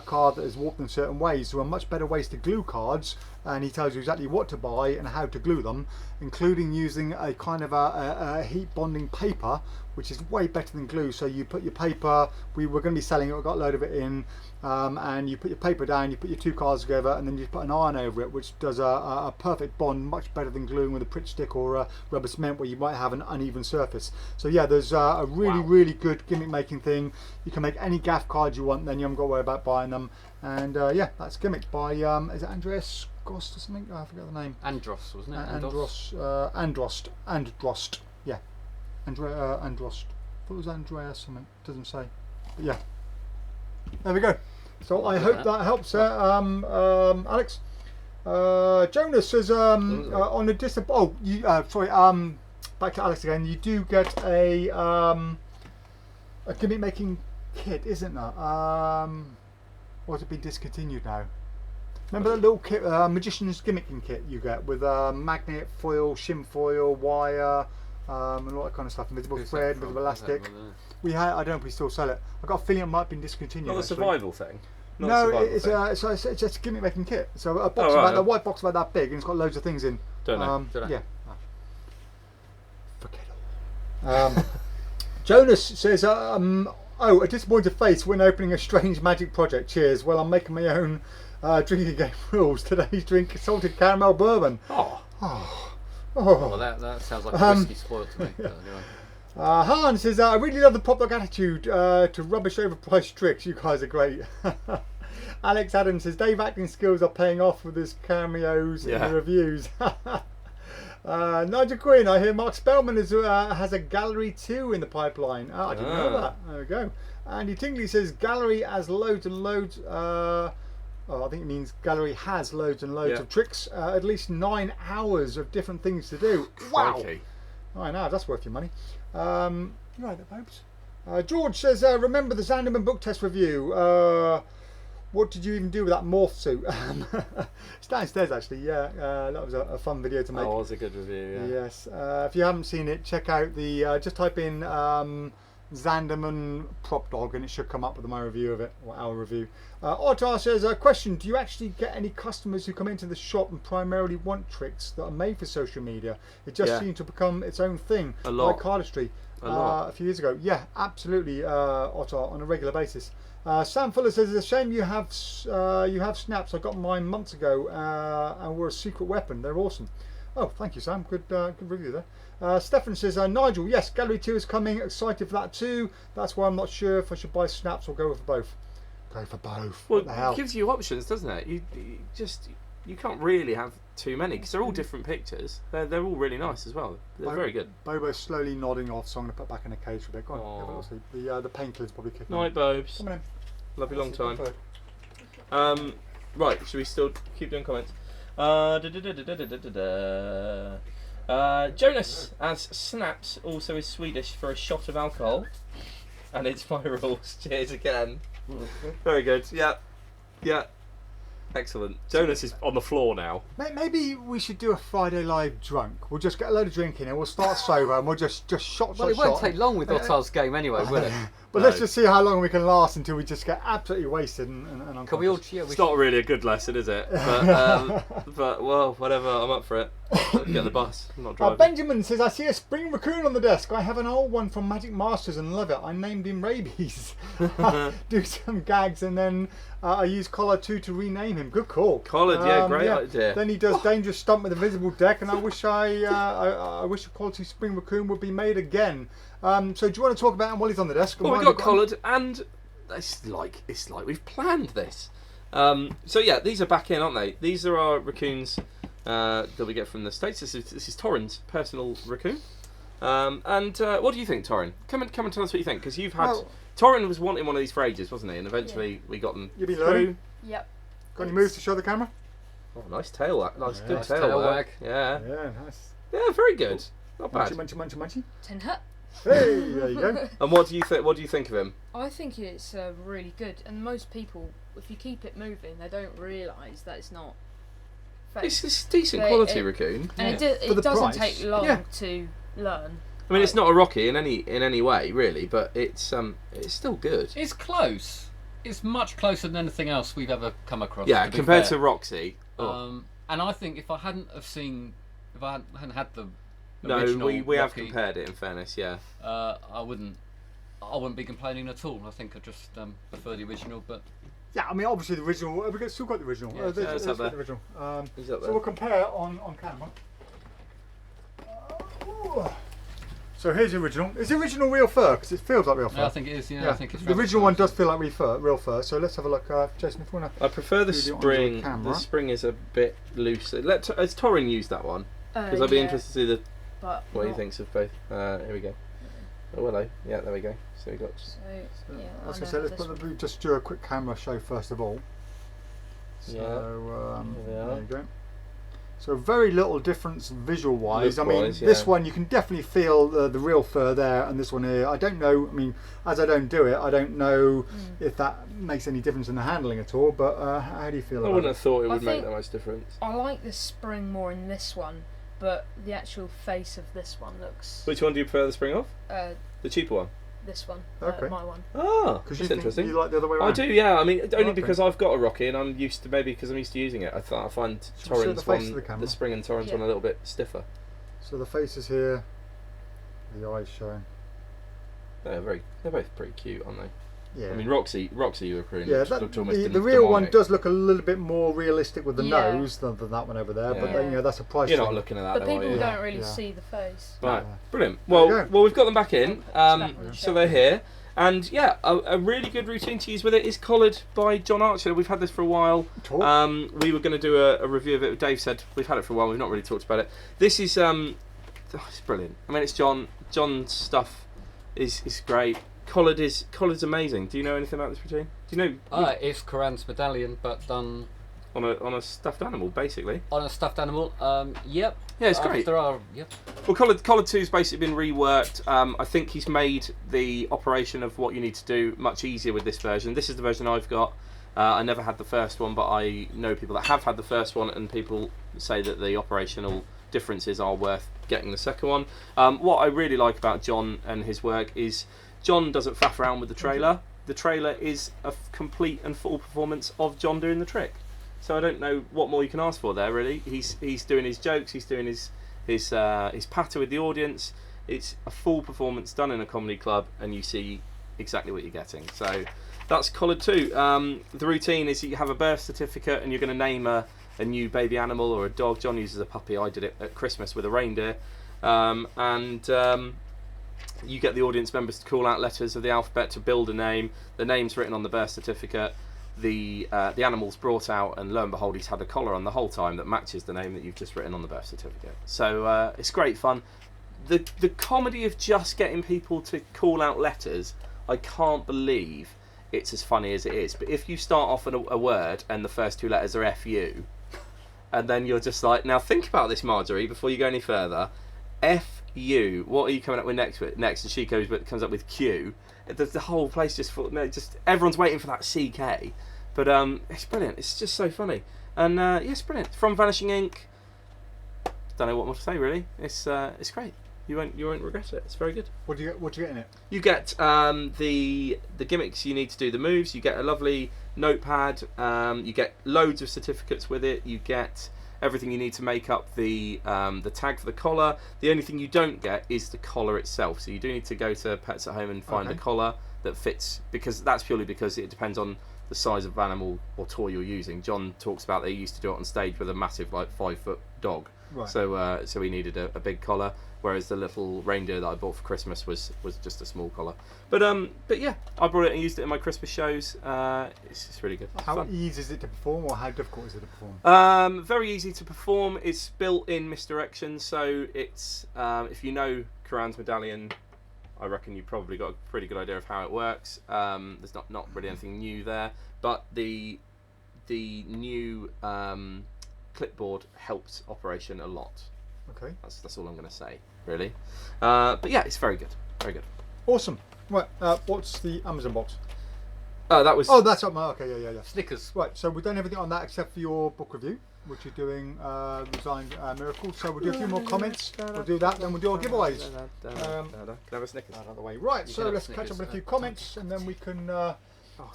card that is warped in certain ways. There are much better ways to glue cards, and he tells you exactly what to buy and how to glue them, including using a kind of a heat bonding paper, which is way better than glue. So you put your paper, we were going to be selling it, we got a load of it in, and you put your paper down, you put your 2 cards together, and then you put an iron over it, which does a perfect bond, much better than gluing with a Pritt stick or rubber cement, where you might have an uneven surface. So yeah, there's a really good gimmick making thing. You can make any gaff cards you want, then you haven't got to worry about buying them. And yeah, that's Gimmick by is it Andreas Gost or something? I forget the name. Andros, wasn't it? Androst. Yeah, Androst. I thought it was Andreas something. Doesn't say. But yeah, there we go. So I hope that helps, Alex. Jonas says on a back to Alex again. You do get a gimmick making kit, isn't there? Or has it been discontinued now? Remember that little kit, magician's gimmicking kit you get with magnet, foil, shim foil, wire, and all that kind of stuff. Invisible thread, with elastic. We had. I don't know if we still sell it. I got a feeling it might have been discontinued. Not a survival thing. No, it's just a gimmick making kit. So a box a white box about that big, and it's got loads of things in. Don't know. Yeah. Forget all. Jonas says, a disappointed face when opening a strange magic project. Cheers. Well, I'm making my own drinking game rules. Today's drink salted caramel bourbon. Well, that sounds like a whiskey spoiled to me. Han says, I really love the PropDog attitude to rubbish overpriced tricks. You guys are great. Alex Adams says, Dave acting skills are paying off with his cameos in the reviews. Nigel Quinn, I hear Mark Spellman has a gallery 2 in the pipeline. I didn't know that. There we go. Andy Tingley says, gallery has loads and loads. I think it means gallery has loads and loads of tricks. At least 9 hours of different things to do. Wow. 9 hours, that's worth your money. You right there, Babes. George says, remember the Zanderman book test review. What did you even do with that morph suit? It's downstairs actually, yeah. That was a fun video to make. Oh, it was a good review, yeah. Yes. If you haven't seen it, check out the, just type in Zanderman PropDog and it should come up with my review of it, or our review. Ottar says, question, do you actually get any customers who come into the shop and primarily want tricks that are made for social media? It just seemed to become its own thing, a lot. like cardistry a few years ago. Yeah, absolutely, Ottar, on a regular basis. Sam Fuller says, it's a shame you have snaps. I got mine months ago and were a secret weapon. They're awesome. Oh, thank you, Sam. Good review there. Stefan says, Nigel, yes, Gallery 2 is coming. Excited for that too. That's why I'm not sure if I should buy snaps or go with both. Go for both. Well, what the hell? it gives you options, doesn't it? You can't really have too many because they're all different pictures. They're all really nice as well. They're very good. Bobo's slowly nodding off, so I'm going to put back in the cage for a bit. Go on, have a little sleep. The painkiller's probably kicking Night, Bobes. Come on in. Love you long time. Right, should we still keep doing comments? Jonas as Snaps also is Swedish for a shot of alcohol. And it's my rules. Cheers again. Very good. Yeah. Excellent. Jonas is on the floor now. Maybe we should do a Friday Live drunk. We'll just get a load of drink in and we'll start sober and we'll just shot. Well, it won't take long with Ottar's game anyway, will it? But let's just see how long we can last until we just get absolutely wasted and unconscious. Can we all cheer? It's not really a good lesson, is it? But well, whatever. I'm up for it. Get on the bus. I'm not driving. Benjamin says, I see a spring raccoon on the desk. I have an old one from Magic Masters and love it. I named him Rabies. Do some gags and then I use Collar 2 to rename him. Good call. Collard, yeah, great idea. Then he does Dangerous Stump with a visible deck, and I wish I wish a quality spring raccoon would be made again. So do you want to talk about him while he's on the desk? Well, we got Collard, and it's like we've planned this. So yeah, these are back in, aren't they? These are our raccoons that we get from the States. This is Torrin's personal raccoon. And what do you think, Torrin? Come and tell us what you think, because you've had. Torrin was wanting one of these for ages, wasn't he? And eventually we got them. You've been learning? Yep. Got any moves to show the camera? Oh, nice tail. Nice, good nice tail wag. wag. Yeah. Yeah, nice. Yeah, very good. Not bad. Munchy. 10 hut. Hey, there you go. And what do you think? What do you think of him? I think it's really good, and most people, if you keep it moving, they don't realise that it's not fake. It's decent quality raccoon. And For it the doesn't price. take long to learn. I mean, it's not a Rocky in any way, really, but it's still good. It's close. It's much closer than anything else we've ever come across. Yeah, to be compared fair. to Roxy. And I think if I hadn't had the No, original we have Rocky, compared it. In fairness, yeah. I wouldn't be complaining at all. I think I just prefer the original, but. Yeah, I mean, obviously the original. We've still got the original. Yeah, it's up there. The original. He's up So there. we'll compare on camera. So here's the original. Is the original real fur? Because it feels like real fur. Yeah, I think it is. Yeah, I think it's the original one does feel like real fur. So let's have a look. Jason, if you want to. I prefer the do it onto spring. the camera. The spring is a bit looser. Has Torrin used that one? Because I'd be interested to see what he thinks of both. Here we go. Oh, hello. Yeah, there we go. So we got. I was going to say, let's just do a quick camera show first of all. So there you go. So very little difference visual-wise. I mean, this one you can definitely feel the real fur there, and this one here, I don't know. I mean, as I don't do it, I don't know if that makes any difference in the handling at all. But how do you feel about it? I wouldn't have thought it would make that much difference. I like the spring more in this one, but the actual face of this one looks. Which one do you prefer the spring of? The cheaper one. This one, Okay. my one. Ah, Because that's interesting. you like the other way around. I do, yeah. I mean, only Okay. because I've got a Rocky and I'm used to because I'm used to using it. I find Should we see Torrin's the face of one, the camera? the spring and Torrin's one, a little bit stiffer. So the face is here, the eyes showing. They're both pretty cute, aren't they? Yeah. I mean, Roxy Raccoon Yeah, looked almost the real one demonic. does look a little bit more realistic with the Yeah. nose than that one over there. But Yeah. then, that's a price You're thing. not looking at that, But though, are people you? don't really Yeah. see the face. Right, Yeah. brilliant. There you Well, go. we've got them back in. Snap on the So show. they're here. And yeah, a really good routine to use with it is collared by John Archer. We've had this for a while. Cool. We were going to do a review of it. Dave said we've had it for a while. We've not really talked about it. This is it's brilliant. I mean, it's John. John's stuff is great. Collard's amazing. Do you know anything about this routine? Do you know? It's Koran's medallion, but done On a stuffed animal, basically. on a stuffed animal. Yep. Yeah, it's great. Yep. Well, Collard 2's basically been reworked. I think he's made the operation of what you need to do much easier with this version. This is the version I've got. I never had the first one, but I know people that have had the first one, and people say that the operational differences are worth getting the second one. What I really like about John and his work is John doesn't faff around with the trailer. The trailer is a complete and full performance of John doing the trick. So I don't know what more you can ask for there, really. He's doing his jokes, he's doing his patter with the audience. It's a full performance done in a comedy club, and you see exactly what you're getting. So that's Collard 2. The routine is you have a birth certificate and you're going to name a new baby animal or a dog. John uses a puppy. I did it at Christmas with a reindeer. you get the audience members to call out letters of the alphabet to build a name. The name's written on the birth certificate. The animal's brought out, and lo and behold, he's had a collar on the whole time that matches the name that you've just written on the birth certificate. So it's great fun. The comedy of just getting people to call out letters, I can't believe it's as funny as it is. But if you start off in a word and the first 2 letters are FU, and then you're just like, now think about this, Marjorie, before you go any further. FU, what are you coming up with next? And she comes up with Q. The whole place just everyone's waiting for that CK. But it's brilliant. It's just so funny. And yeah, it's brilliant. From Vanishing Ink. Don't know what more to say really. It's great. You won't regret it. It's very good. What do you get in it? You get the gimmicks you need to do the moves. You get a lovely notepad. You get loads of certificates with it. You get everything you need to make up the tag for the collar. The only thing you don't get is the collar itself. So you do need to go to Pets at Home and find a collar that fits, because that's purely because it depends on the size of animal or toy you're using. John talks about they used to do it on stage with a massive 5-foot dog. Right. So we needed a big collar, whereas the little reindeer that I bought for Christmas was just a small collar. But yeah, I brought it and used it in my Christmas shows. It's just really good. How easy is it to perform, or how difficult is it to perform? Very easy to perform. It's built-in misdirection, so it's if you know Karan's medallion, I reckon you probably got a pretty good idea of how it works. There's not really anything new there, but the new clipboard helped operation a lot. Okay. That's all I'm going to say, really. But yeah, it's very good. Very good. Awesome. Right, what's the Amazon box? That was... Oh, that's up my... Okay, yeah. Snickers. Right, so we've done everything on that except for your book review, which you're doing Resigned Miracles. So we'll do a few more comments. We'll do that, then we'll do our giveaways. Can I have a Snickers? Out of the way. Right, so let's catch up with a few comments, and then we can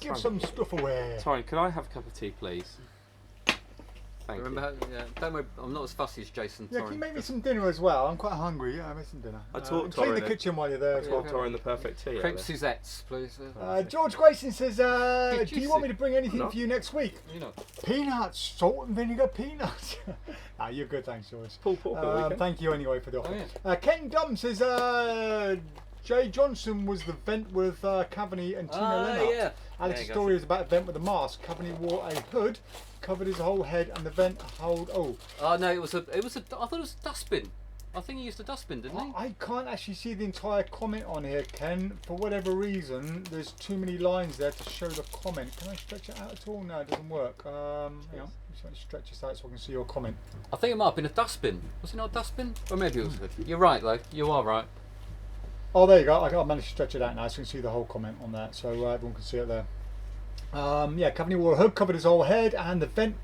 give some stuff away. Sorry, can I have a cup of tea, please? Thank you. Don't worry, I'm not as fussy as Jason. Yeah, can you make me some dinner as well? I'm quite hungry. Yeah, make some dinner. Clean the kitchen while you're there as well. Touring the perfect tea. Crêpes Suzettes, please. George Grayson says, do you want me to bring anything for you next week? You know. Peanuts, salt and vinegar peanuts. You're good, thanks, George. Thank you anyway for the offer. Oh, yeah. Ken Dunn says, Jay Johnson was the vent with Cavani and Tina Lennart. Yeah. Alex's story is about a vent with a mask. Cavani wore a hood, covered his whole head, and the vent held. Oh no, it was a. I thought it was a dustbin. I think he used a dustbin, didn't he? I can't actually see the entire comment on here, Ken. For whatever reason, there's too many lines there to show the comment. Can I stretch it out at all? No, it doesn't work. Hang on. Just stretch this out so I can see your comment. I think it might have been a dustbin. Was it not a dustbin? Or maybe it was a hood. You're right, though. You are right. Oh, there you go. I managed to stretch it out now, so you can see the whole comment on that, so everyone can see it there. Yeah, Cavani wore a hood, covered his whole head, and the vent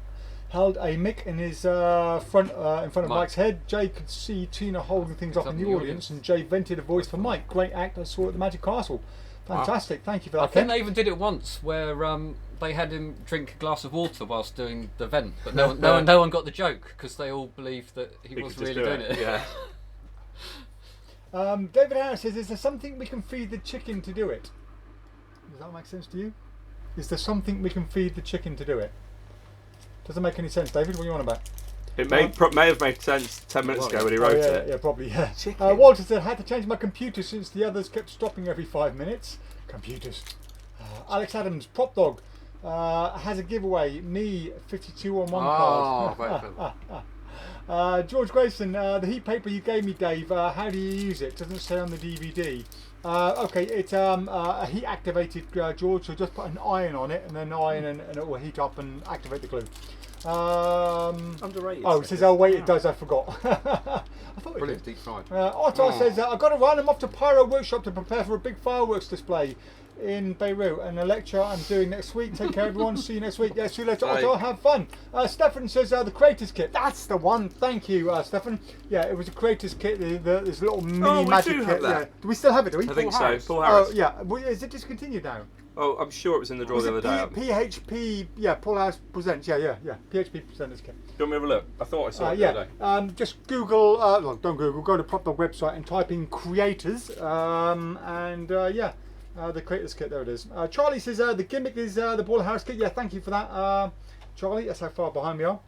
held a mic in his in front of Mike's head. Jay could see Tina holding things up in the audience, and Jay vented a voice for Mike. Great act I saw at the Magic Castle. Fantastic. Wow. Thank you for that. I think they even did it once where they had him drink a glass of water whilst doing the vent, but no one got the joke because they all believed that he was really doing it. Yeah. David Harris says, is there something we can feed the chicken to do it? Does that make sense to you? Is there something we can feed the chicken to do it? Doesn't make any sense, David. What are you on about? It may have made sense 10 minutes ago when he wrote it. Yeah, probably, yeah. Walter said, had to change my computer since the others kept stopping every 5 minutes. Computers. Alex Adams, PropDog, has a giveaway. Me, 52 on one card. George Grayson, the heat paper you gave me, Dave, how do you use it? Doesn't say on the DVD. Okay, it's a heat activated, George, so just put an iron on it and then iron and it will heat up and activate the glue. Underrated. Oh, it says, oh wait, it does, I forgot. I thought it did. Deep fried. Otto says, I've got to run, I'm off to Pyro Workshop to prepare for a big fireworks display in Beirut and a lecture I'm doing next week. Take care everyone, see you next week. Yeah, see you later. Otto, have fun. Stefan says, the creators kit, that's the one. Thank you, Stefan. Yeah, it was a creators kit, this little mini magic kit. Yeah. Do we still have it, do we? I think so, Paul Harris. Oh yeah, is it discontinued now? Oh, I'm sure it was in the drawer the other day. PHP, yeah, Paul Harris Presents, yeah. PHP Presenters kit. Do you want me to have a look? I thought I saw it the other day. Just Google, don't Google, go to PropDog website and type in creators, the creators kit, there it is. Charlie says the gimmick is the Paul Harris kit. Yeah, thank you for that, Charlie. That's how far behind we are.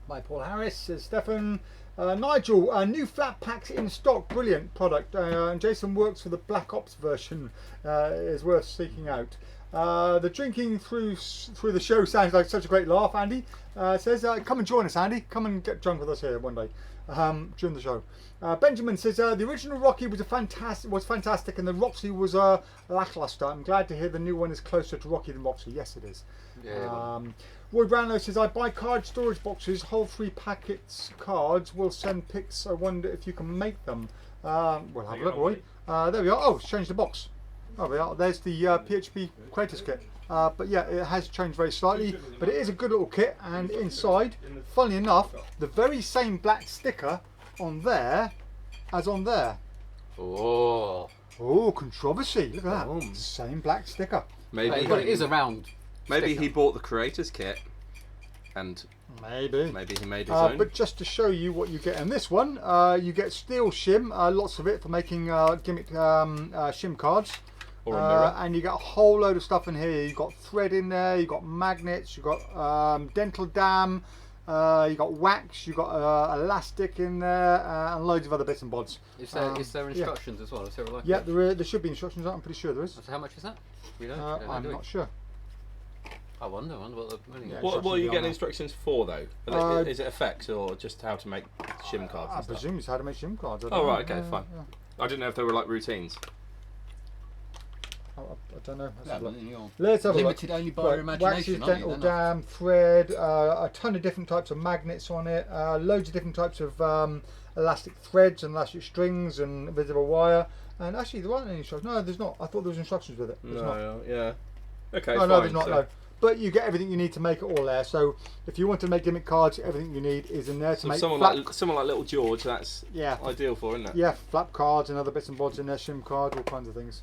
by Paul Harris. Says Stefan. Nigel, new flat packs in stock, brilliant product. And Jason works for the Black Ops version, is worth seeking out. The drinking through the show sounds like such a great laugh. Andy says, come and join us, Andy. Come and get drunk with us here one day during the show. Benjamin says the original Rocky was fantastic, and the Roxy was lackluster. I'm glad to hear the new one is closer to Rocky than Roxy. Yes, it is. Yeah. Roy Brownlow says, I buy card storage boxes, whole 3 packets cards. We'll send pics. I wonder if you can make them. We'll have a look, Roy. There we are. Oh, it's changed the box. Oh, we are. There's the PHP Creators Kit. But yeah, it has changed very slightly. But it is a good little kit. And inside, funnily enough, the very same black sticker on there as on there. Oh, controversy. Look at that. Same black sticker. Maybe but it is a round. Maybe he bought the creators kit, and maybe he made his own. But just to show you what you get in this one, you get steel shim, lots of it for making gimmick shim cards. Or a mirror. And you got a whole load of stuff in here. You've got thread in there, you've got magnets, you've got dental dam, you've got wax, you've got elastic in there, and loads of other bits and bobs. Is there instructions as well? Is there yeah, there should be instructions. I'm pretty sure there is. So how much is that? You don't? I'm not sure. I wonder what the money is. What are you getting instructions for though? Is it effects or just how to make shim cards? I presume it's how to make shim cards. Oh right, okay, fine. Yeah. I didn't know if they were like routines. I don't know. Let's have a look. Limited only by your imagination. Waxes, dental dam, thread, a ton of different types of magnets on it, loads of different types of elastic threads and elastic strings and visible wire. And actually, there aren't any instructions. No, there's not. I thought there was instructions with it. There's not. Yeah. Okay. No, there's not. No. But you get everything you need to make it all there. So if you want to make gimmick cards, everything you need is in there to make. Someone like Little George, that's ideal for, isn't it? Yeah, flap cards and other bits and bobs in there, shim cards, all kinds of things.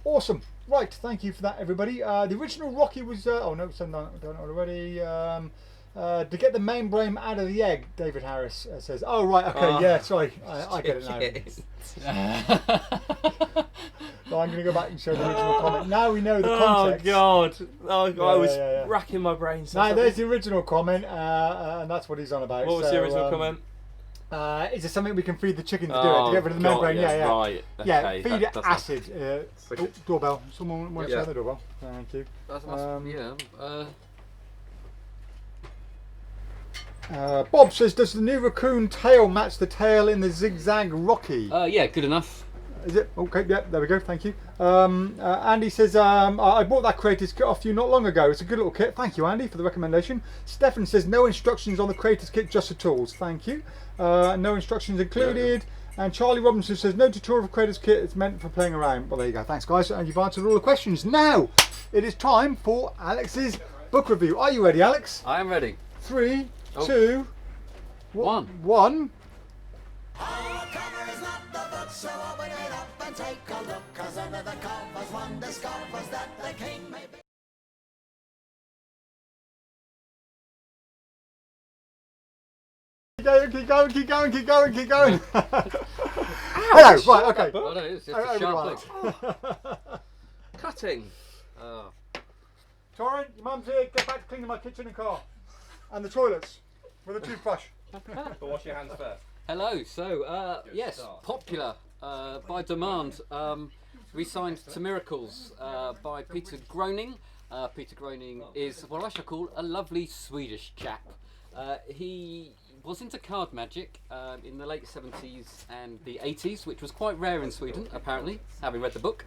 Awesome. Right, thank you for that, everybody. The original Rocky was. Oh no, done already. To get the main brain out of the egg, David Harris says. Oh right, okay, yeah. Sorry, I get it now. So I'm going to go back and show the original comment. Now we know the context. Oh God! I was racking my brains. Now there's the original comment, and that's what he's on about. What was the original comment? Is there something we can feed the chicken to do it? To get rid of the membrane? Yeah. Right. Okay, yeah, feed it acid. Doorbell. Someone wants to turn the doorbell. Thank you. Bob says, does the new Raccoon tail match the tail in the zigzag Rocky? Yeah, good enough. Is it? Okay, yeah, there we go, thank you. Andy says, I bought that Creators Kit off you not long ago. It's a good little kit. Thank you, Andy, for the recommendation. Stefan says, no instructions on the Creators Kit, just the tools. Thank you. No instructions included. And Charlie Robinson says, no tutorial for Creators Kit, it's meant for playing around. Well, there you go. Thanks, guys. And you've answered all the questions. Now, it is time for Alex's book review. Are you ready, Alex? I am ready. 3, 2, 1. So open it up and take a look, 'cause under the covers one discovers that the king may be. Keep going. Hello, right, okay. Oh, no, it's just a sharp look. Cutting. Torrin, your mum's here, get back to cleaning my kitchen and car. And the toilets, with a toothbrush. But wash your hands first. Hello, so yes, popular by demand. We signed To Miracles by Peter Groening. Peter Groening is what I shall call a lovely Swedish chap. He was into card magic in the late 70s and the 80s, which was quite rare in Sweden, apparently, having read the book.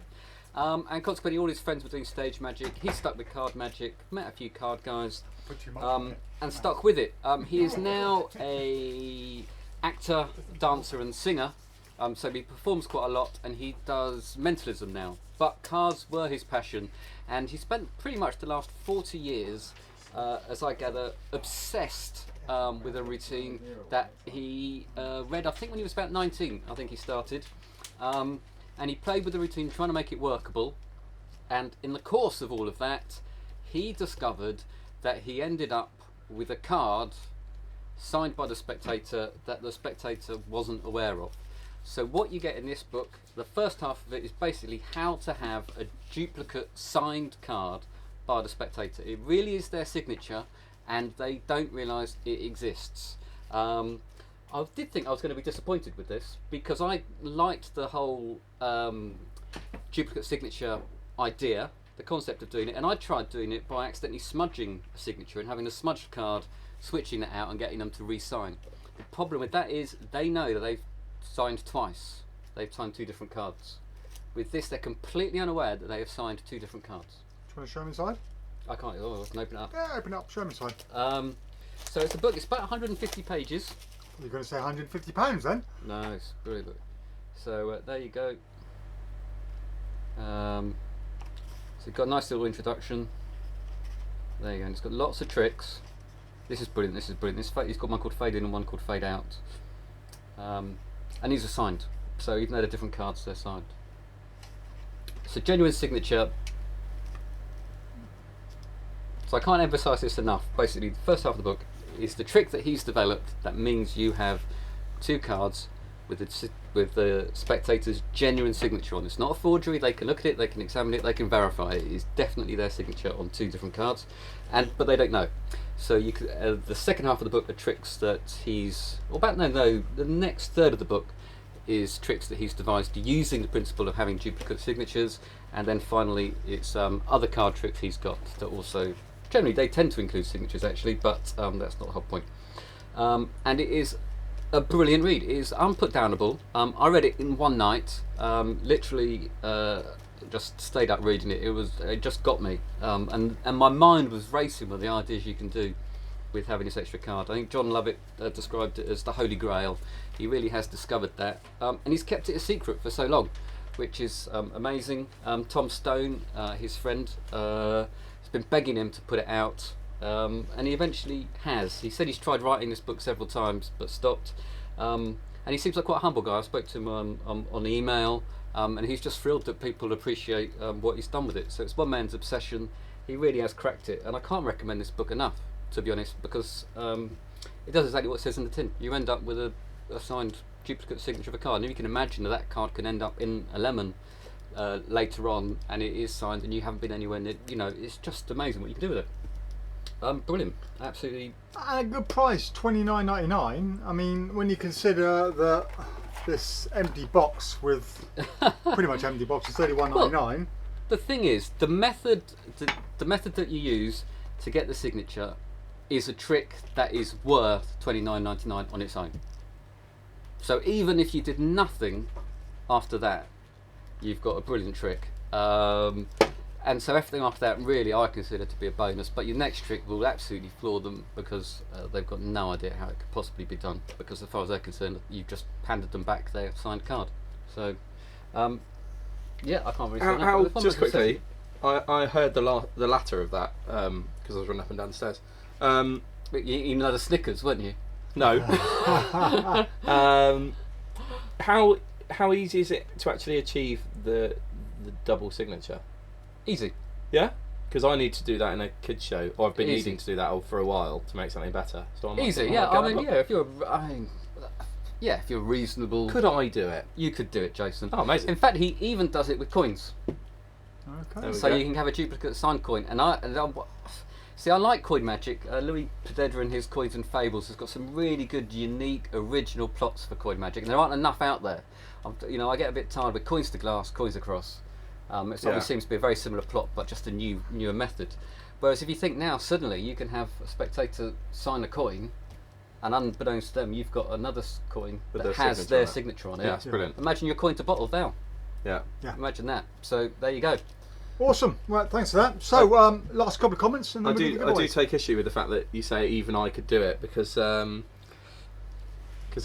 And consequently, all his friends were doing stage magic. He stuck with card magic, met a few card guys, and stuck with it. He is now a actor, dancer and singer, so he performs quite a lot, and he does mentalism now, but cards were his passion, and he spent pretty much the last 40 years, as I gather, obsessed with a routine that he read, I think when he was about 19, I think he started, and he played with the routine trying to make it workable, and in the course of all of that he discovered that he ended up with a card signed by the spectator that the spectator wasn't aware of. So what you get in this book, the first half of it is basically how to have a duplicate signed card by the spectator. It really is their signature, and they don't realise it exists. I did think I was going to be disappointed with this because I liked the whole duplicate signature idea, the concept of doing it, and I tried doing it by accidentally smudging a signature and having a smudged card, switching that out and getting them to re-sign. The problem with that is they know that they've signed twice. They've signed 2 different cards. With this, they're completely unaware that they have signed 2 different cards. Do you want to show them inside? I can't. Oh, I can open it up. Yeah, open it up. Show them inside. So it's a book. It's about 150 pages. You're going to say £150 then? No, it's a brilliant book. So there you go. So it's got a nice little introduction. There you go. And it's got lots of tricks. This is brilliant. This is brilliant. It's got one called Fade In and one called Fade Out. And these are signed. So even though they're different cards, they're signed. So genuine signature. So I can't emphasise this enough. Basically, the first half of the book is the trick that he's developed that means you have 2 cards with the spectator's genuine signature on. It's not a forgery. They can look at it, they can examine it, they can verify it. It is definitely their signature on 2 different cards, but they don't know. So you could, the second half of the book are tricks that he's, the next third of the book is tricks that he's devised using the principle of having duplicate signatures, and then finally it's other card tricks he's got that also, generally they tend to include signatures actually, but that's not the whole point. And it is a brilliant read. It is unputdownable. I read it in one night, literally just stayed up reading it. It just got me, and my mind was racing with the ideas you can do with having this extra card. I think John Lovett described it as the Holy Grail. He really has discovered that, and he's kept it a secret for so long, which is amazing. Tom Stone, his friend, has been begging him to put it out, and he eventually has. He said he's tried writing this book several times but stopped, and he seems like quite a humble guy. I spoke to him on email, and he's just thrilled that people appreciate what he's done with it. So it's one man's obsession. He really has cracked it, and I can't recommend this book enough, to be honest, because it does exactly what it says in the tin. You end up with a signed duplicate signature of a card, and you can imagine that card can end up in a lemon later on, and it is signed, and you haven't been anywhere near. It's just amazing what you can do with it. Brilliant, absolutely. At a good price, $29.99. I mean, when you consider that this empty box with pretty much empty box is $31.99. Well, the thing is, the method that you use to get the signature is a trick that is worth $29.99 on its own. So even if you did nothing after that, you've got a brilliant trick. And so everything after that really I consider to be a bonus, but your next trick will absolutely floor them because they've got no idea how it could possibly be done, because as far as they're concerned, you've just handed them back their signed card. So yeah, I can't really say how just quickly, I heard the latter of that because I was running up and down the stairs. But you even had a Snickers, weren't you? No. How easy is it to actually achieve the double signature? Easy. Yeah? Because I need to do that in a kids show, or I've been Easy. needing to do that for a while to make something better. So I'm Easy, yeah. If you're reasonable. Could I do it? You could do it, Jason. Oh, amazing. In fact, he even does it with coins. Okay. So you can have a duplicate signed coin. And I like coin magic. Louis Pededra in his Coins and Fables has got some really good, unique, original plots for coin magic, and there aren't enough out there. I get a bit tired with coins to glass, coins across. It seems to be a very similar plot, but just a newer method. Whereas if you think now, suddenly you can have a spectator sign a coin, and unbeknownst to them, you've got another coin that has their signature on it. Yeah, it's brilliant. Imagine your coin to bottle now. Yeah. Imagine that. So there you go. Awesome. Right, thanks for that. So, last couple of comments, and then I do take issue with the fact that you say even I could do it, because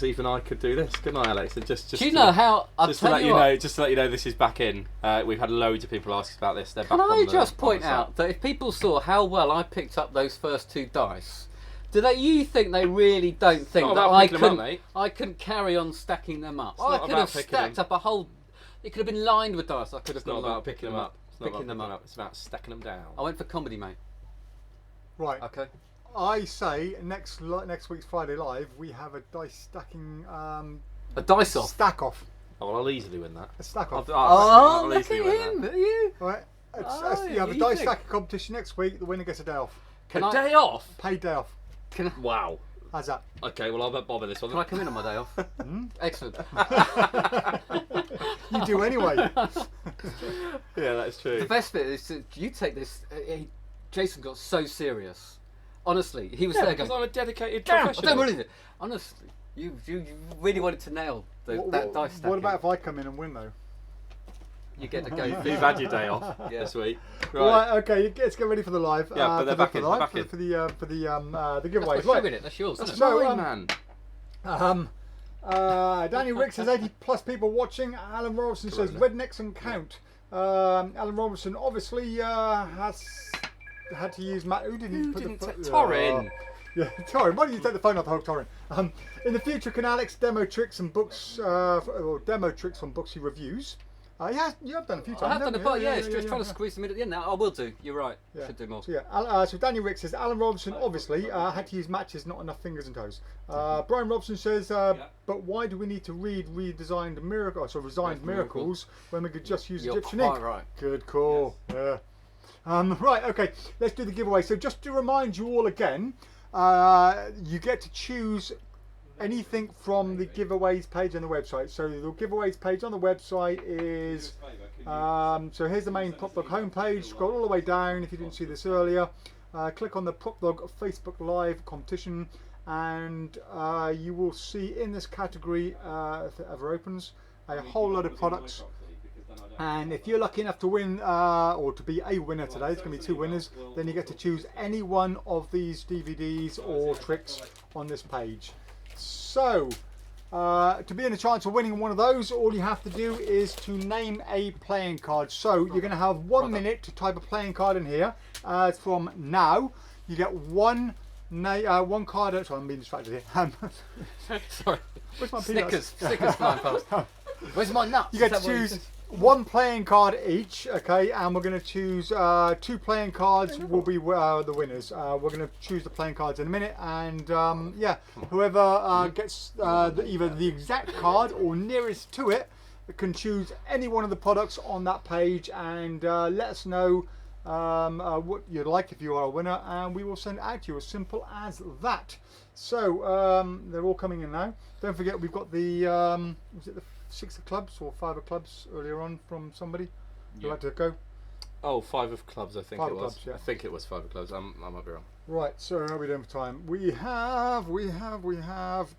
even I could do this, couldn't I, Alex? And just do you know how? Just to let you know, this is back in. We've had loads of people ask us about this. They're Can back I on the, just on point the out that if people saw how well I picked up those first 2 dice, you think they really don't think that I can carry on stacking them up? I could have stacked up a whole. It could have been lined with dice. I could have. It's not about picking them up. It's not Picking about them up. It's about stacking them down. I went for comedy, mate. Right. Okay. I say next week's Friday Live we have a dice stacking A dice off. stack off. Oh, well, I'll easily win that. A stack off. Oh, I'll look at easily win him! that. Are you? Right. Oh, You have a you dice think- stacking competition next week. The winner gets a day off. Day off? Paid day off. Wow. How's that? Okay, well I'll bet Bob this one. Can I come in on my day off? Excellent. You do anyway. Yeah, that's true. The best bit is you take this. Jason got so serious. Honestly, he was there because going. I'm a dedicated Damn, I professional. don't believe it. Honestly, you really wanted to nail that dice stacking. What about if I come in and win though? You get to go. You've had your day off this week. Right. Okay. Let's get ready for the live. Yeah, but they're back in. For the giveaways. Right. That's yours. That's Isn't it? mine, man. Danny Rick says 80+ people watching. Alan Robertson says rednecks and count. Alan Robertson obviously has had to use Matt. Who didn't take Torin? Yeah, Torin. Why don't you take the phone off the hook, Torin? In the future, can Alex demo tricks and books, or demo tricks on books he reviews? Yeah, you have done a few times. I have done a part, yeah. Just trying to squeeze them in at the end now. I will do. You're right. Yeah. Should do more. So yeah, so Danny Rick says Alan Robertson obviously had to use matches, not enough fingers and toes. Brian Robson says, but why do we need to read redesigned resigned miracles when we could just use Egyptian ink? Right. Good call. Yes. Yeah. Right. Okay. Let's do the giveaway. So just to remind you all again, you get to choose anything from the giveaways page on the website. So the giveaways page on the website is so here's the main PropDog homepage. Scroll all the way down if you didn't see this earlier. Click on the PropDog Facebook Live competition, and you will see in this category, if it ever opens, a whole load of products. And if you're lucky enough to win, or to be a winner today, it's going to be 2 winners, then you get to choose any one of these DVDs or tricks on this page. So, to be in a chance of winning one of those, all you have to do is to name a playing card. So, you're going to have 1 minute to type a playing card in here. From now, you get one card. Sorry, I'm being distracted here. Sorry. Where's my Snickers flying past. Where's my nuts? You get to choose one playing card each, okay, and we're going to choose 2 playing cards will be the winners. We're going to choose the playing cards in a minute, and yeah, whoever gets either the exact card or nearest to it can choose any one of the products on that page, and let us know what you'd like if you are a winner, and we will send it out to you. As simple as that. So they're all coming in now. Don't forget we've got the was it the 6 of clubs or 5 of clubs earlier on from somebody who had to go. Oh, 5 of clubs, I think it was. Clubs, yeah. I think it was 5 of clubs. I might be wrong. Right, so how are we doing for time? We have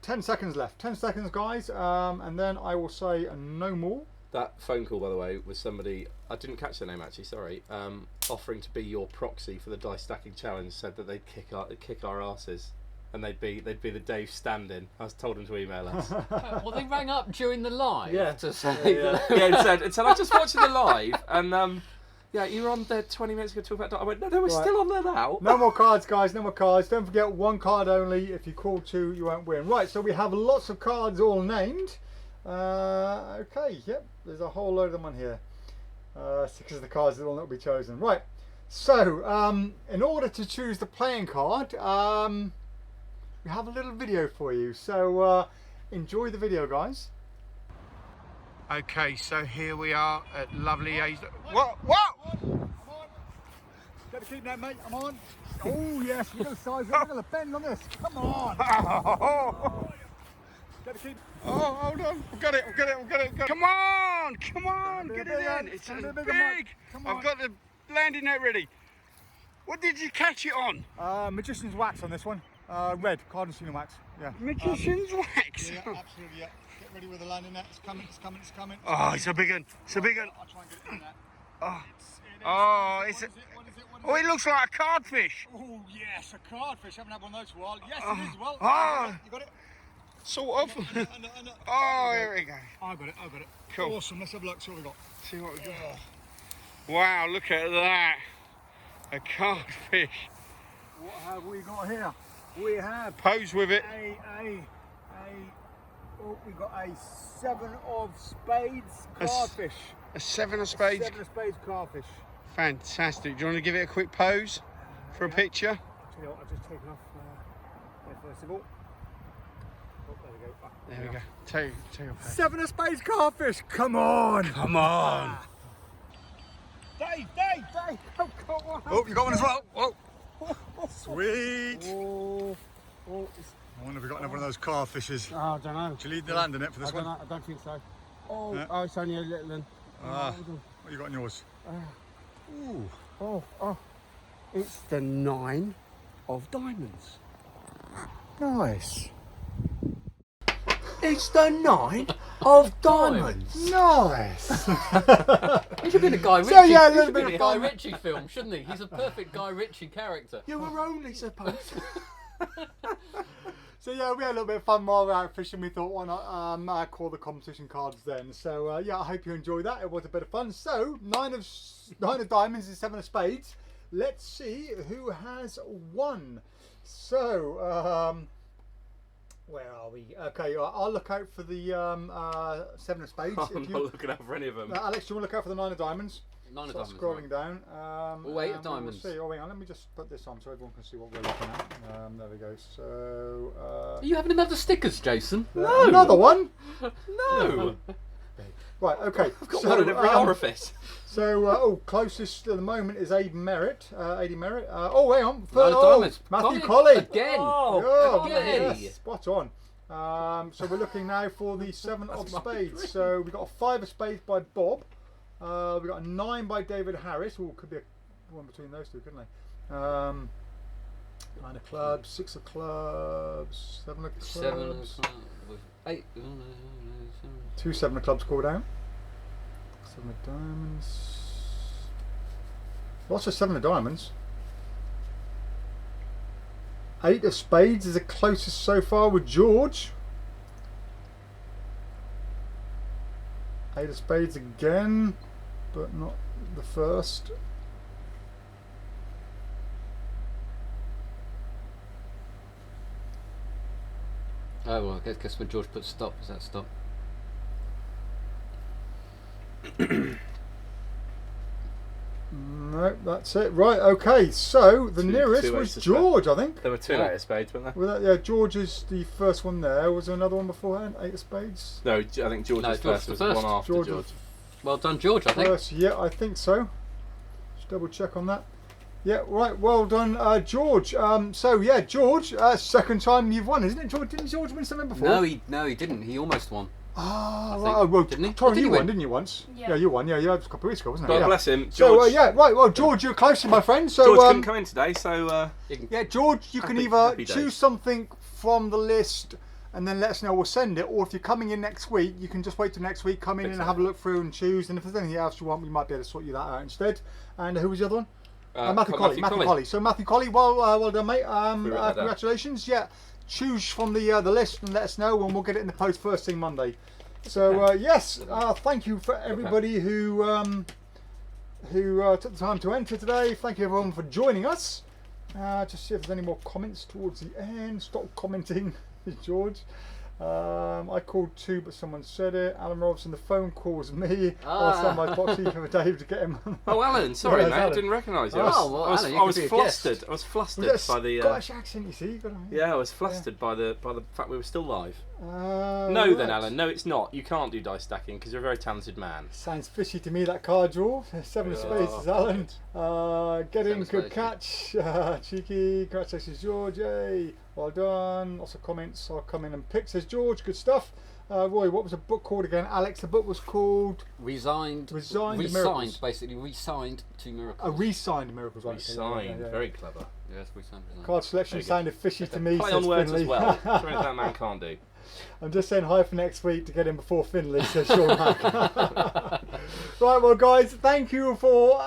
10 seconds left. 10 seconds, guys, and then I will say no more. That phone call, by the way, was somebody, I didn't catch their name actually, sorry, offering to be your proxy for the dice stacking challenge, said that they'd kick our asses. And they'd be the Dave stand-in. I was told them to email us. Well, they rang up during the live to say it said I just watched the live, and yeah, you were on there 20 minutes ago talking about. I went, no, we're still on there now. No more cards, guys. No more cards. Don't forget 1 card only. If you call 2, you won't win. Right. So we have lots of cards all named. Okay. Yep. There's a whole load of them on here. 6 of the cards that will not be chosen. Right. So in order to choose the playing card, we have a little video for you, so enjoy the video, guys. Okay, so here we are at lovely A's. What? I'm on. Got to keep that, mate. I'm on. Oh yes, we're going to size it. We're going to bend on this. Come on. Got to keep. Oh, hold on. I've got it. Come on, get it in. It's so big. I've got the landing net ready. What did you catch it on? Magician's wax on this one. Red, card and seal wax. Yeah. Magician's wax. Yeah, absolutely. Yeah. Get ready with the landing net. It's coming. Oh, it's a big one. I'll try and get it in there. Oh, it's. Oh, it looks like a cardfish. Oh yes, a cardfish. Haven't had one of those for a while. Yes, it is. Well, you got it. Sort of. Oh, here we go. I got it. Cool. Awesome. Let's have a look. See what we got. See what we got. Wow, look at that. A cardfish. What have we got here? We have pose with it. We got a 7 of spades cardfish. A 7 of spades? 7 of spades cardfish. Fantastic. Do you want to give it a quick pose for a picture? I'll tell you what, I'll just take it off there first of all. Oh, there we go. There we go. Take a pose. 7 of spades cardfish. Come on. Dave. Oh, come on. Oh, you got one as well. Whoa. Sweet. Oh, I wonder if we got another one of those car fishes. I don't know. Do you leave the land in it for this one? I don't think so. Oh, Yeah. oh, it's only a little one. What you got in yours? Ooh. Oh, it's the 9 of diamonds. Nice. It's the 9 of diamonds. Nice. He should be in a Guy Ritchie. So, yeah, a he little should bit be in of a Guy fun. Ritchie film, shouldn't he? He's a perfect Guy Ritchie character. You were only supposed to. So yeah, we had a little bit of fun while we were out fishing. We thought, why not call the competition cards then? So yeah, I hope you enjoyed that. It was a bit of fun. So 9 of diamonds and 7 of spades. Let's see who has won. So where are we? Okay, I'll look out for the 7 of spades. I'm not looking out for any of them. Alex, do you want to look out for the 9 of diamonds? 9 of diamonds. Scrolling down. 8 of and diamonds. We'll see. Oh, hang on, let me just put this on so everyone can see what we're looking at. There we go. So. Are you having another stickers, Jason? No. Another one? No. Right, okay. I've got one in every orifice. So, closest at the moment is Aid Merritt. Aidy Merritt. Oh, hang on. Nine of diamonds. Matthew Colin, Colley. Again. Oh, again. yes, spot on. So we're looking now for the 7 of spades. So we've got a 5 of spades by Bob. We've got a 9 by David Harris. Oh, could be one between those two, couldn't they? 9 of clubs, 6 of clubs, 7 of clubs. 7 of clubs. 8. 2 7 of clubs called out. 7 of diamonds. Lots of 7 of diamonds. 8 of spades is the closest so far with George. 8 of spades again, but not the first. Oh, well, I guess when George puts stop, is that stop? No, that's it. Right, okay. So the nearest two was aces George, I think. There were 2 8 of spades, weren't there? Well, yeah, George is the first one there. Was there another one beforehand? 8 of spades. No, I think George was George first. was Was the first. one after George George. was Well done, George, I think. First, yeah, I think so. Just double check on that. Yeah, right. Well done, George. So yeah, George. Second time you've won, isn't it, George? Didn't George win something before? No, he didn't. He almost won. Ah, I right. think. Oh, well, Didn't he? Torrin, Or did he you won, win? didn't you once? Yeah. You won. Yeah, it was a couple of weeks ago, wasn't it? God Yeah. bless him. George, So yeah, right. Well, George, you're close to my friend. So George couldn't come in today, so yeah, George, you can either happy days. choose something from the list and then let us know. We'll send it. Or if you're coming in next week, you can just wait till next week. Come in and have a look through and choose. And if there's anything else you want, we might be able to sort you that out instead. And who was the other one? Matthew Colley. Matthew Colley. So Matthew Colley, well done, mate. Congratulations. Yeah, choose from the list and let us know, and we'll get it in the post first thing Monday. So yes, thank you for everybody who took the time to enter today. Thank you everyone for joining us. Just see if there's any more comments towards the end. Stop commenting, George. I called 2, but someone said it. Alan Robson, the phone calls me. I'll send my proxy for Dave to get him. Oh, Alan, sorry, Yeah, mate, I Alan. didn't recognise you. Oh, well, Alan, you I could was be a flustered. guest. I was flustered Was that by the. Scottish accent, you see? You got Yeah, I was flustered by the fact we were still live. No, No, then, Alan. No, it's not. You can't do dice stacking because you're a very talented man. Sounds fishy to me, that card draw. 7 of spades is Alan. Get in, good catch. Cheeky. Congratulations, George. Yay. Well done. Lots of comments. I'll come in and pick, says George. Good stuff. Roy, what was the book called again? Alex, the book was called Resigned to Miracles. Re-signed Miracles. Right? Resigned. Yeah. Very clever. Yes, resigned. Card selection sounded fishy to me, Play says on words Finley. as well. Something that man can't do. I'm just saying hi for next week to get in before Finley, says Sean Mack. Right, well, guys, thank you for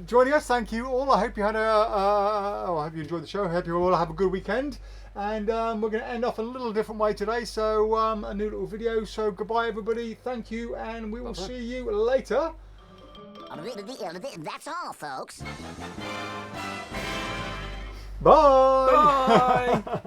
joining us. Thank you all. I hope you had I hope you enjoyed the show. I hope you all have a good weekend. And we're going to end off a little different way today. So a new little video. So goodbye, everybody. Thank you, and we will see you later. That's all, folks. Bye. Bye.